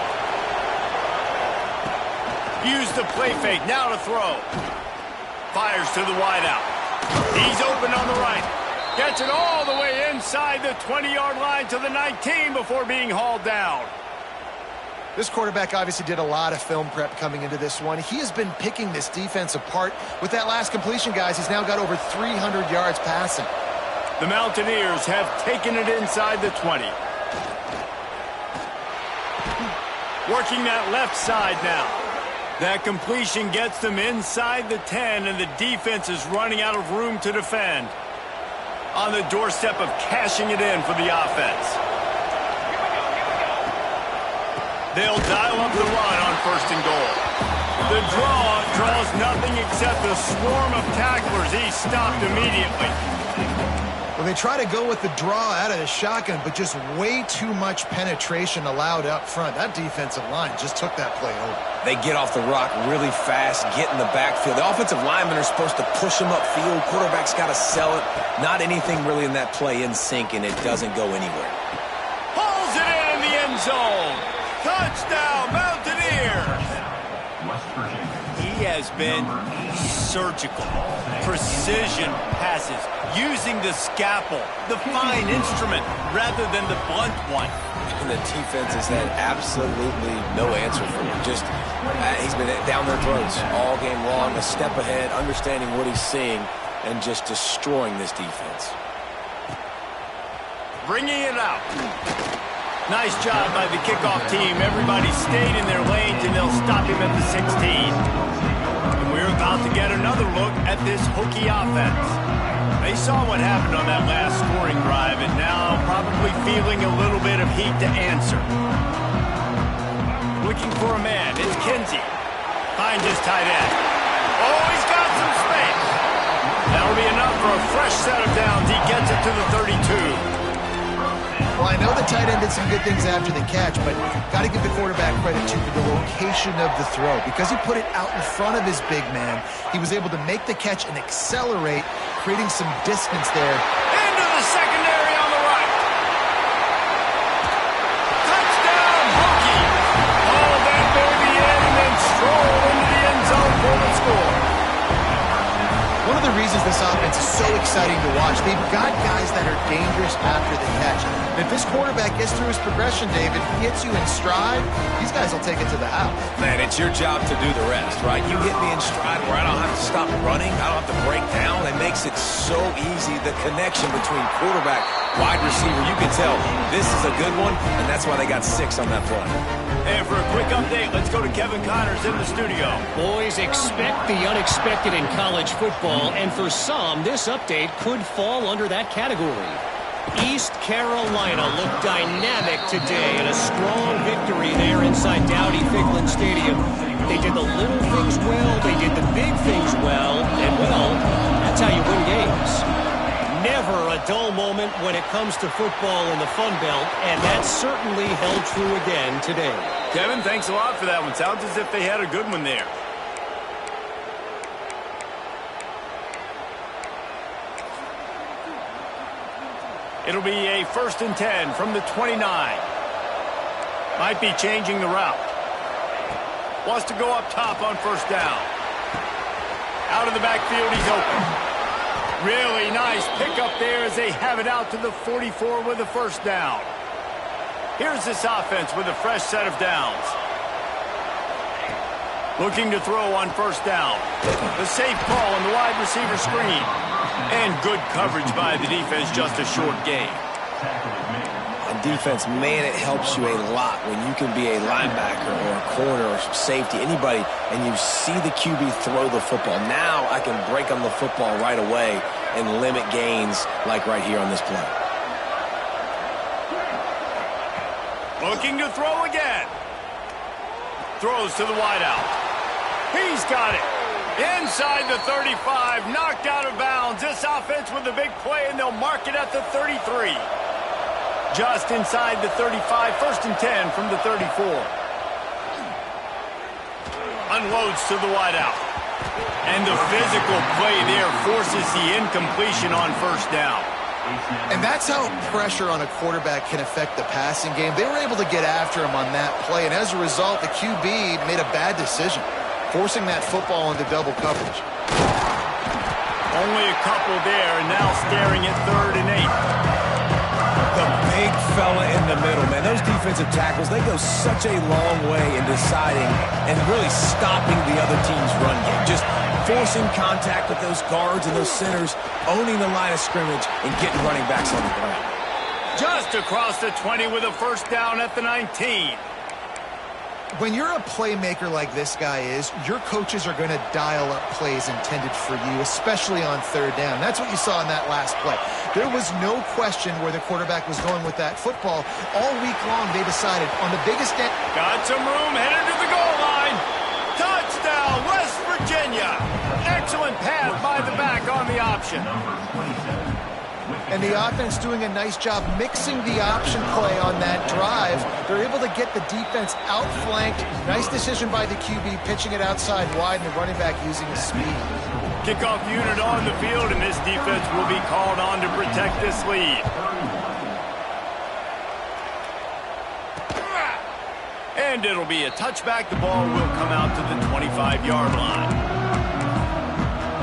A: Use the play fake, now to throw. Fires to the wideout. He's open on the right. Gets it all the way inside the 20-yard line to the 19 before being hauled down.
B: This quarterback obviously did a lot of film prep coming into this one. He has been picking this defense apart. With that last completion, guys, he's now got over 300 yards passing.
A: The Mountaineers have taken it inside the 20. Working that left side now. That completion gets them inside the 10, and the defense is running out of room to defend. On the doorstep of cashing it in for the offense. They'll dial up the run on 1st and goal. The draw draws nothing except a swarm of tacklers. He's stopped immediately.
B: Well, they try to go with the draw out of the shotgun, but just way too much penetration allowed up front. That defensive line just took that play over.
C: They get off the rock really fast, get in the backfield. The offensive linemen are supposed to push them upfield. Quarterback's got to sell it. Not anything really in that play in sync, and it doesn't go anywhere.
A: Pulls it in the end zone. Touchdown, Mountaineers. He has been surgical. Precision passes, using the scalpel, the fine instrument, rather than the blunt one.
C: And the defense has had absolutely no answer for him. Just, he's been down their throats all game long, a step ahead, understanding what he's seeing, and just destroying this defense.
A: Bringing it out. Nice job by the kickoff team. Everybody stayed in their lanes, and they'll stop him at the 16. We're about to get another look at this Hokie offense. They saw what happened on that last scoring drive, and now probably feeling a little bit of heat to answer. Looking for a man. It's Kinsey. Finds his tight end. Oh, he's got some space. That'll be enough for a fresh set of downs. He gets it to the 32.
B: Well, I know the tight end did some good things after the catch, but got to give the quarterback credit, too, for the location of the throw. Because he put it out in front of his big man, he was able to make the catch and accelerate, creating some distance there.
A: Into the secondary on the right. Touchdown, Hokie. Haul that baby in and then stroll into the end zone for the score.
B: One of of the reasons this offense is so exciting to watch. They've got guys that are dangerous after the catch. And if this quarterback gets through his progression, David, hits you in stride, these guys will take it to the house.
C: Man, it's your job to do the rest, right? You hit me in stride where I don't have to stop running. I don't have to break down. It makes it so easy. The connection between quarterback, wide receiver, you can tell this is a good one, and that's why they got 6 on that play.
A: And for a quick update, let's go to Kevin Connors in the studio.
E: Boys, expect the unexpected in college football, and for some, this update could fall under that category. East Carolina looked dynamic today in a strong victory there inside Dowdy-Ficklen Stadium. They did the little things well, they did the big things well, and well, that's how you win games. Never a dull moment when it comes to football in the Fun Belt, and that certainly held true again today.
A: Kevin, thanks a lot for that one. Sounds as if they had a good one there. It'll be a 1st and 10 from the 29. Might be changing the route. Wants to go up top on 1st down. Out of the backfield, he's open. Really nice pickup there as they have it out to the 44 with a 1st down. Here's this offense with a fresh set of downs. Looking to throw on 1st down. The safe call on the wide receiver screen. And good coverage by the defense, just a short gain.
C: On defense, man, it helps you a lot when you can be a linebacker or a corner or safety, anybody, and you see the QB throw the football. Now I can break on the football right away and limit gains like right here on this play.
A: Looking to throw again. Throws to the wideout. He's got it. Inside the 35, knocked out of bounds. This offense with a big play, and they'll mark it at the 33. Just inside the 35, 1st and 10 from the 34. Unloads to the wideout. And the physical play there forces the incompletion on 1st down.
B: And that's how pressure on a quarterback can affect the passing game. They were able to get after him on that play, and as a result, the QB made a bad decision, forcing that football into double coverage.
A: Only a couple there, and now staring at 3rd and 8.
C: The big fella in the middle, man. Those defensive tackles, they go such a long way in deciding and really stopping the other team's run game. Just forcing contact with those guards and those centers, owning the line of scrimmage, and getting running backs on the ground.
A: Just across the 20 with a 1st down at the 19.
B: When you're a playmaker like this guy is, your coaches are going to dial up plays intended for you, especially on 3rd down. That's what you saw in that last play. There was no question where the quarterback was going with that football. All week long, they decided on the biggest end.
A: Got some room, headed to the goal line. Touchdown, West Virginia. Excellent pass by the back on the option.
B: And the offense doing a nice job mixing the option play on that drive. They're able to get the defense outflanked. Nice decision by the QB, pitching it outside wide, and the running back using his speed.
A: Kickoff unit on the field, and this defense will be called on to protect this lead. And it'll be a touchback. The ball will come out to the 25-yard line.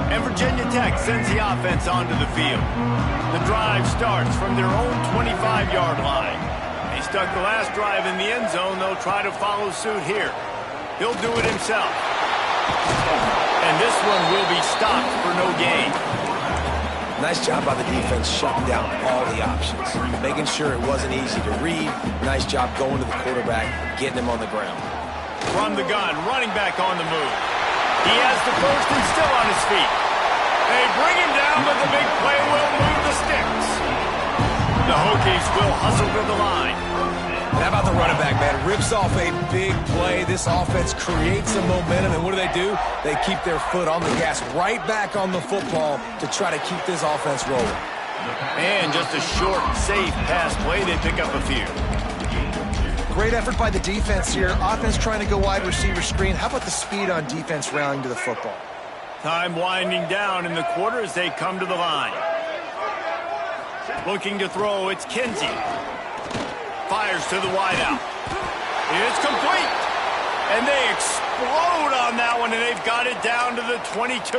A: And Virginia Tech sends the offense onto the field. The drive starts from their own 25-yard line. They stuck the last drive in the end zone. They'll try to follow suit here. He'll do it himself. And this one will be stopped for no gain.
C: Nice job by the defense shutting down all the options, making sure it wasn't easy to read. Nice job going to the quarterback, getting him on the ground.
A: From the gun, running back on the move. He has the 1st and still on his feet. They bring him down, but the big play will move the sticks. The Hokies will hustle to the line.
C: And how about the running back, man? Rips off a big play. This offense creates some momentum, and what do? They keep their foot on the gas, right back on the football to try to keep this offense rolling.
A: And just a short, safe pass play. They pick up a few.
B: Great effort by the defense here. Offense trying to go wide receiver screen. How about the speed on defense rallying to the football?
A: Time winding down in the quarter as they come to the line. Looking to throw, it's Kinsey. Fires to the wideout. It's complete. And they explode on that one, and they've got it down to the 22.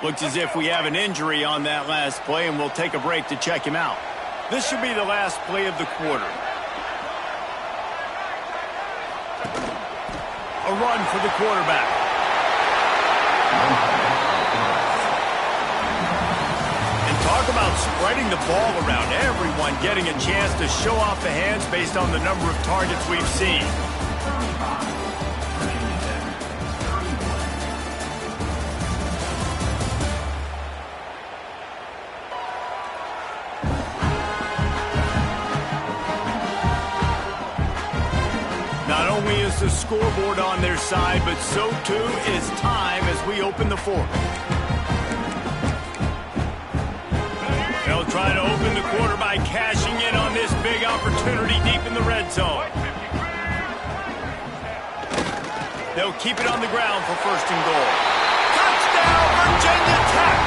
A: Looks as if we have an injury on that last play, and we'll take a break to check him out. This should be the last play of the quarter. A run for the quarterback. And talk about spreading the ball around. Everyone getting a chance to show off the hands based on the number of targets we've seen. Not only is the scoreboard on their side, but so too is time as we open the fourth. They'll try to open the quarter by cashing in on this big opportunity deep in the red zone. They'll keep it on the ground for first and goal. Touchdown, Virginia Tech!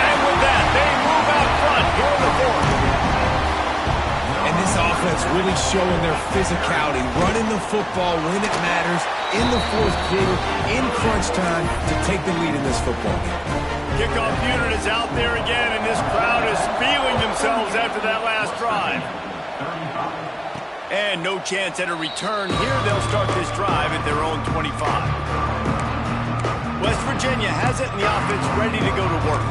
A: And with that, they move out front here in the fourth.
C: And this offense really showing their physicality, running the football when it matters, in the fourth quarter, in crunch time, to take the lead in this football game.
A: Kickoff unit is out there again, and this crowd is feeling themselves after that last drive. And no chance at a return here. They'll start this drive at their own 25. West Virginia has it, and the offense ready to go to work.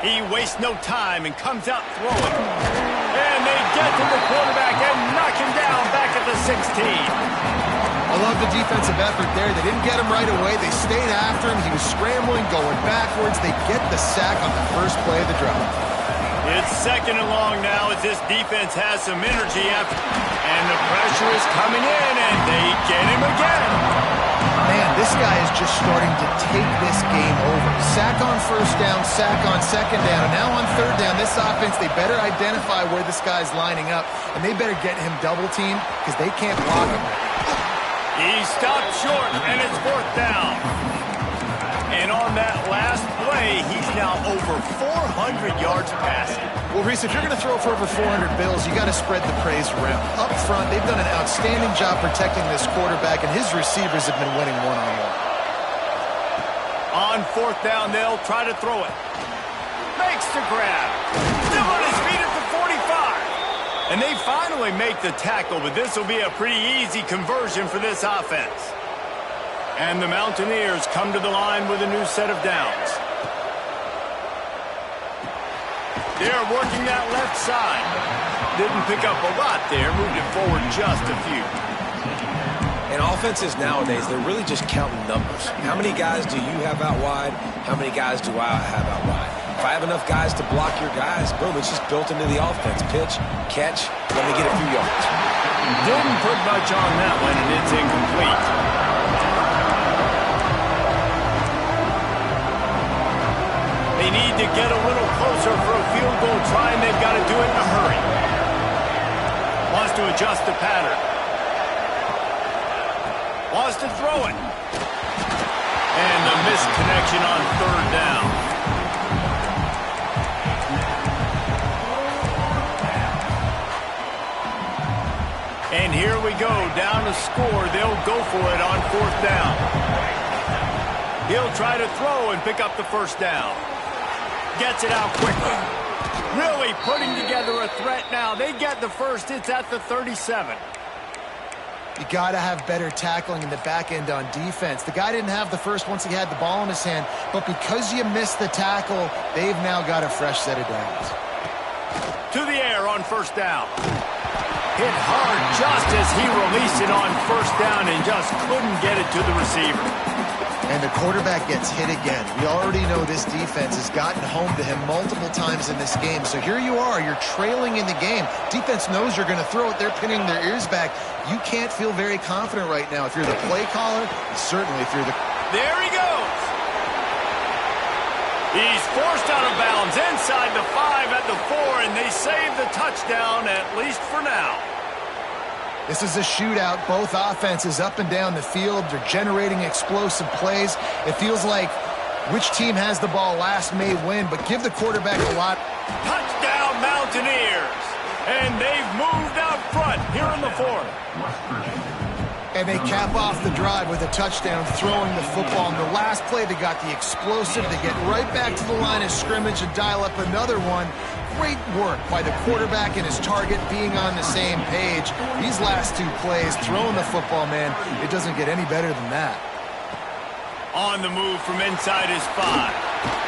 A: He wastes no time and comes out throwing. And they get to the quarterback and knock him down back at the 16.
B: I love the defensive effort there. They didn't get him right away. They stayed after him. He was scrambling, going backwards. They get the sack on the first play of the drive.
A: It's second and long now as this defense has some energy after. And the pressure is coming in, and they get him again.
B: Man, this guy is just starting to take this game over. Sack on first down, sack on second down. Now on third down, this offense, they better identify where this guy's lining up, and they better get him double-teamed because they can't block him.
A: He stopped short, and it's fourth down. And on that last play, he's now over 400 yards passing.
B: Well, Reese, if you're going to throw for over 400 bills, you got to spread the praise around. Up front, they've done an outstanding job protecting this quarterback, and his receivers have been winning one-on-one.
A: On fourth down, they'll try to throw it. Makes the grab. Still on his feet at the 45. And they finally make the tackle, but this will be a pretty easy conversion for this offense. And the Mountaineers come to the line with a new set of downs. They're working that left side. Didn't pick up a lot there, moved it forward just a few.
C: And offenses nowadays, they're really just counting numbers. How many guys do you have out wide? How many guys do I have out wide? If I have enough guys to block your guys, boom, it's just built into the offense. Pitch, catch, let me get a few yards.
A: Didn't put much on that one, and it's incomplete. They need to get a little closer for a field goal try, and they've got to do it in a hurry. Wants to adjust the pattern. Wants to throw it. And the missed connection on third down. And here we go, down to score. They'll go for it on fourth down. He'll try to throw and pick up the first down. Gets it out quickly. Really putting together a threat now. They get the first. It's at the 37.
B: You got to have better tackling in the back end on defense. The guy didn't have the first once he had the ball in his hand, but because you missed the tackle, they've now got a fresh set of downs.
A: To the air on first down. Hit hard just as he released it on first down and just couldn't get it to the receiver.
B: And the quarterback gets hit again. We already know this defense has gotten home to him multiple times in this game. So here you are, you're trailing in the game. Defense knows you're going to throw it. They're pinning their ears back. You can't feel very confident right now. If you're the play caller, and certainly if you're the...
A: There he goes. He's forced out of bounds inside the 5 at the 4, and they save the touchdown, at least for now.
B: This is a shootout. Both offenses up and down the field. They're generating explosive plays. It feels like which team has the ball last may win, but give the quarterback a lot.
A: Touchdown, Mountaineers. And they've moved out front here in the fourth.
B: And they cap off the drive with a touchdown, throwing the football. In the last play, they got the explosive. They get right back to the line of scrimmage and dial up another one. Great work by the quarterback and his target being on the same page. These last two plays, throwing the football, man, it doesn't get any better than that.
A: On the move from inside his 5.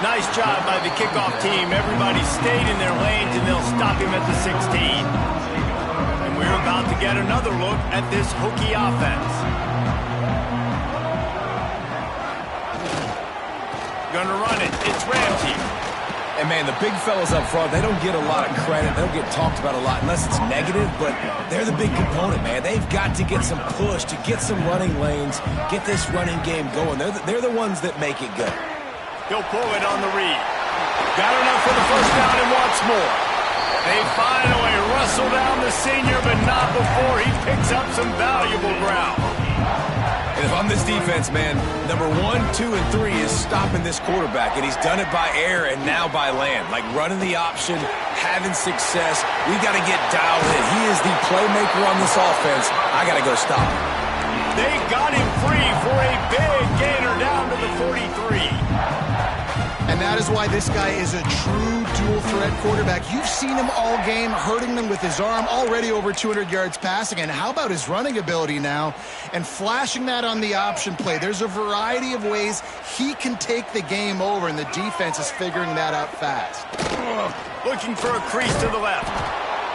A: Nice job by the kickoff team. Everybody stayed in their lanes, and they'll stop him at the 16. And we're about to get another look at this Hokie offense. Gonna run it. It's Ramsey.
C: And, man, the big fellas up front, they don't get a lot of credit. They don't get talked about a lot unless it's negative, but they're the big component, man. They've got to get some push, to get some running lanes, get this running game going. They're the ones that make it go.
A: He'll pull it on the read. Got enough for the first down and wants more. They finally wrestle down the senior, but not before he picks up some valuable ground.
C: And if I'm this defense, man, number 1, 2, and 3 is stopping this quarterback, and he's done it by air and now by land. Like running the option, having success. We got to get dialed in. He is the playmaker on this offense. I got to go stop him.
A: They got him free for a big gainer down to the 43.
B: And that is why this guy is a true dual-threat quarterback. You've seen him all game, hurting them with his arm, already over 200 yards passing. And how about his running ability now? And flashing that on the option play. There's a variety of ways he can take the game over, and the defense is figuring that out fast.
A: Looking for a crease to the left.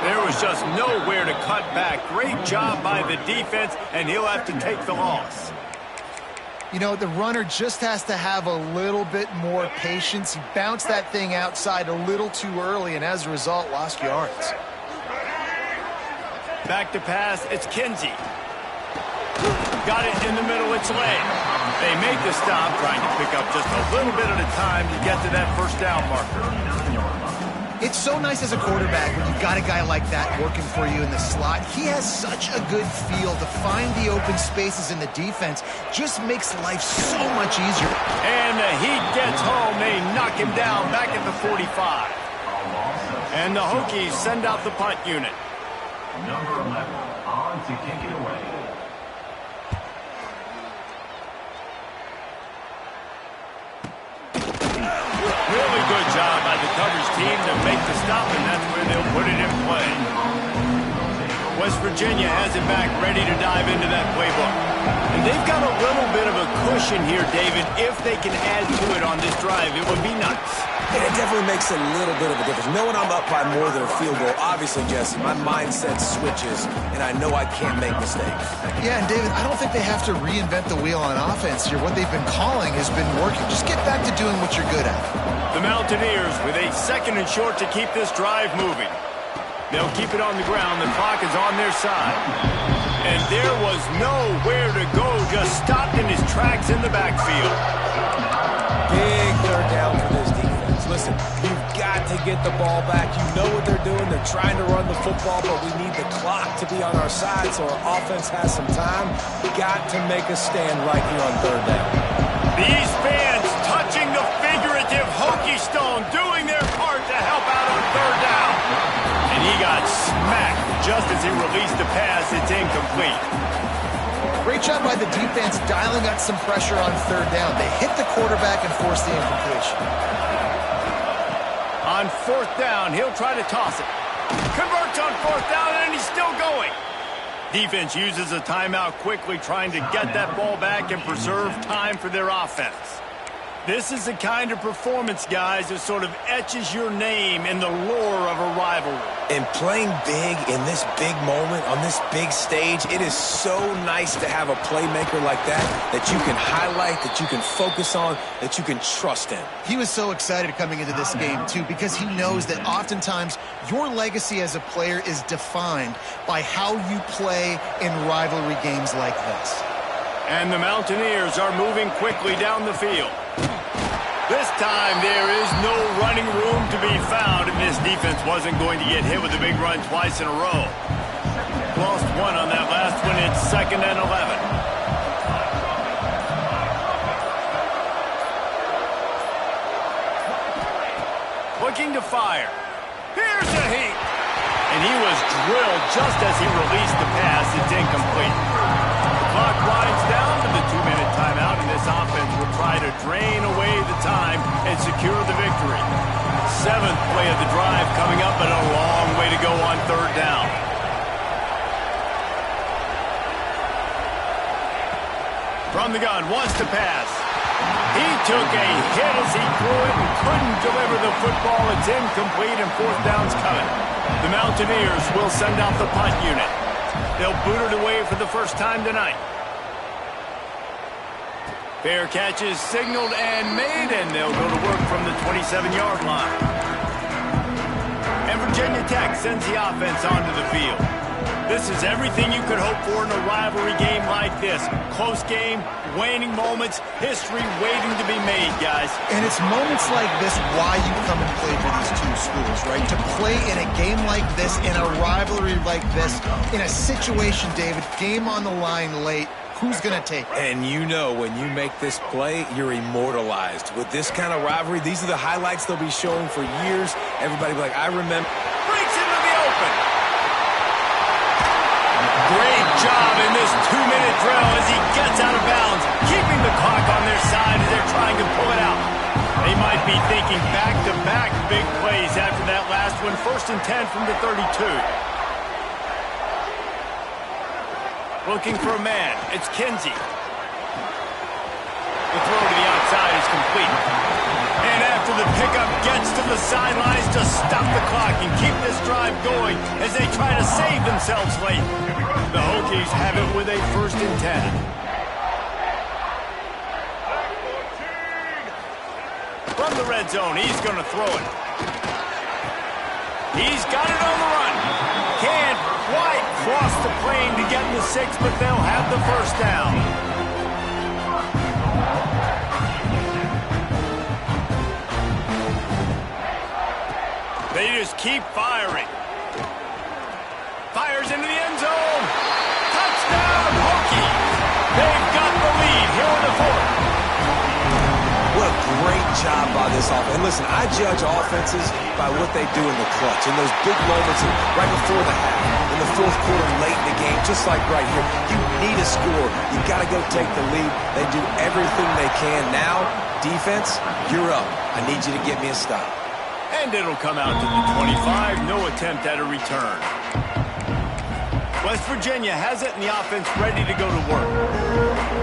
A: There was just nowhere to cut back. Great job by the defense, and he'll have to take the loss.
B: You know, the runner just has to have a little bit more patience. He bounced that thing outside a little too early, and as a result, lost yards.
A: Back to pass, it's Kinsey. Got it in the middle, it's Lane. They make the stop, trying to pick up just a little bit at a time to get to that first down marker.
B: It's so nice as a quarterback when you've got a guy like that working for you in the slot. He has such a good feel to find the open spaces in the defense. Just makes life so much easier.
A: And the heat gets home. They knock him down back at the 45. And the Hokies send out the punt unit.
F: Number 11 on to kick it away.
A: Really good job by the coverage team to make the stop, and that's where they'll put it in play. West Virginia has it back, ready to dive into that playbook. And they've got a little bit of a cushion here, David. If they can add to it on this drive, it would be nice.
C: Yeah, it definitely makes a little bit of a difference. Knowing I'm up by more than a field goal, obviously, Jesse, my mindset switches, and I know I can't make mistakes.
B: Yeah, and David, I don't think they have to reinvent the wheel on offense here. What they've been calling has been working. Just get back to doing what you're good at.
A: The Mountaineers with a 2nd and short to keep this drive moving. They'll keep it on the ground. The clock is on their side. And there was nowhere to go, just stopped in his tracks in the backfield.
C: Big third down for this defense. Listen, you've got to get the ball back. You know what they're doing. They're trying to run the football, but we need the clock to be on our side so our offense has some time. Got to make a stand right here on third down.
A: These fans touching the figurative Hokie stone, doing their part to help out on third down. And he got smacked just as he released the pass. It's incomplete.
B: Great job by the defense dialing up some pressure on third down. They hit the quarterback and force the incompletion.
A: On 4th down, he'll try to toss it. Converts on 4th down, and he's still going. Defense uses a timeout quickly, trying to get that ball back and preserve time for their offense. This is the kind of performance, guys, that sort of etches your name in the lore of a rivalry.
C: And playing big in this big moment, on this big stage, it is so nice to have a playmaker like that you can highlight, that you can focus on, that you can trust in.
B: He was so excited coming into this game, too, because he knows that oftentimes your legacy as a player is defined by how you play in rivalry games like this.
A: And the Mountaineers are moving quickly down the field. This time, there is no running room to be found, and this defense wasn't going to get hit with a big run twice in a row. Lost one on that last one. It's 2nd and 11. Looking to fire. He Here's a heat. And he was drilled just as he released the pass. It's incomplete. The clock winds down to the 2-minute timeout, and this offense will try to drain away the time and secure the victory. 7th play of the drive coming up, but a long way to go on 3rd down. From the gun, wants to pass. He took a hit as he threw it and couldn't deliver the football. It's incomplete, and 4th down's coming. The Mountaineers will send out the punt unit. They'll boot it away for the first time tonight. Fair catch is signaled and made, and they'll go to work from the 27-yard line. And Virginia Tech sends the offense onto the field. This is everything you could hope for in a rivalry game like this. Close game, waning moments, history waiting to be made, guys.
B: And it's moments like this why you come and play for these two schools, right? To play in a game like this, in a rivalry like this, in a situation, David, game on the line late, who's going to take it?
C: And you know when you make this play, you're immortalized. With this kind of rivalry, these are the highlights they'll be showing for years. Everybody will be like, I remember.
A: Breaks into the open. Great job in this 2-minute drill as he gets out of bounds, keeping the clock on their side as they're trying to pull it out. They might be thinking back-to-back big plays after that last one. 1st and 10 from the 32. Looking for a man. It's Kinsey. The throw to the outside is complete. And after the pickup gets to the sidelines to stop the clock and keep this drive going as they try to save themselves late. The Hokies have it with a 1st and 10. From the red zone, he's going to throw it. He's got it on the run. Can't quite cross the plane to get in the 6, but they'll have the 1st down. They just keep firing. Fires into the end zone. Touchdown, Hokies. They've got the lead here in the 4th.
C: What a great job by this offense. And listen, I judge offenses by what they do in the clutch, in those big moments right before the half, in the 4th quarter, late in the game, just like right here. You need a score. You got to go take the lead. They do everything they can. Now, defense, you're up. I need you to get me a stop.
A: And it'll come out to the 25. No attempt at a return. West Virginia has it, and the offense ready to go to work.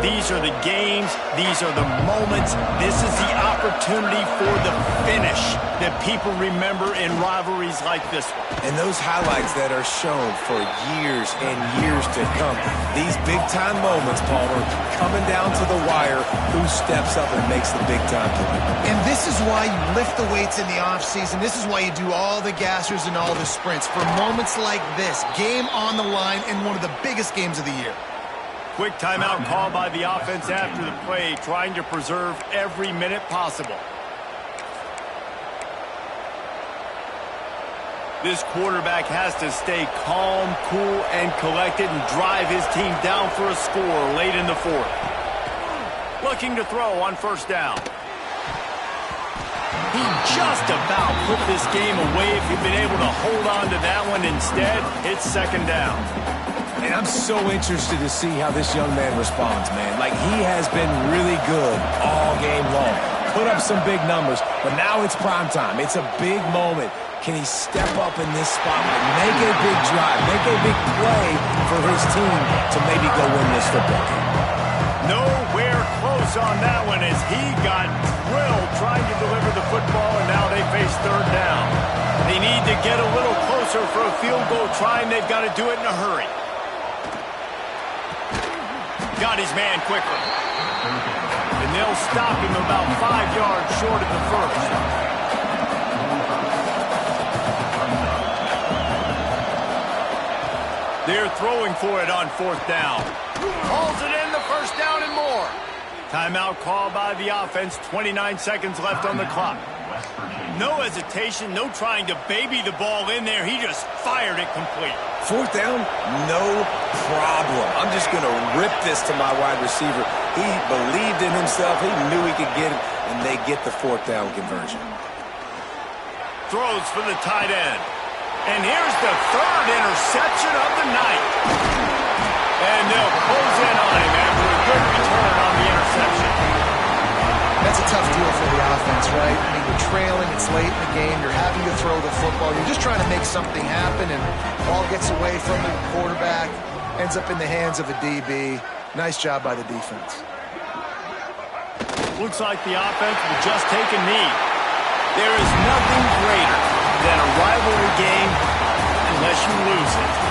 A: These are the games. These are the moments. This is the opportunity for the finish that people remember in rivalries like this one.
C: And those highlights that are shown for years and years to come. These big-time moments, Palmer, coming down to the wire, who steps up and makes the big-time play.
B: And this is why you lift the weights in the offseason. This is why you do all the gassers and all the sprints. For moments like this, game on the line in one of the biggest games of the year.
A: Quick timeout call by the offense after the play, trying to preserve every minute possible. This quarterback has to stay calm, cool, and collected and drive his team down for a score late in the 4th. Looking to throw on 1st down. He just about put this game away if he'd been able to hold on to that one. Instead, it's 2nd down.
C: And I'm so interested to see how this young man responds, man. Like, he has been really good all game long. Put up some big numbers, but now it's prime time. It's a big moment. Can he step up in this spot and make a big drive, make a big play for his team to maybe go win this football game?
A: Nowhere close on that one as he got drilled trying to deliver the football, and now they face 3rd down. They need to get a little closer for a field goal try, and they've got to do it in a hurry. Got his man quickly. And they'll stop him about 5 yards short of the 1st. They're throwing for it on 4th down. Hauls it in, the 1st down and more. Timeout called by the offense. 29 seconds left on the clock. No hesitation, no trying to baby the ball in there. He just fired it complete.
C: 4th down, no problem. I'm just going to rip this to my wide receiver. He believed in himself. He knew he could get it, and they get the 4th down conversion.
A: Throws for the tight end. And here's the third interception of the night. And they'll close in on him after a good return on the interception.
B: That's a tough deal for the offense, right? I mean, you're trailing, it's late in the game, you're having to throw the football, you're just trying to make something happen, and ball gets away from the quarterback, ends up in the hands of a DB. Nice job by the defense.
A: Looks like the offense will just take a knee. There is nothing greater than a rivalry game unless you lose it.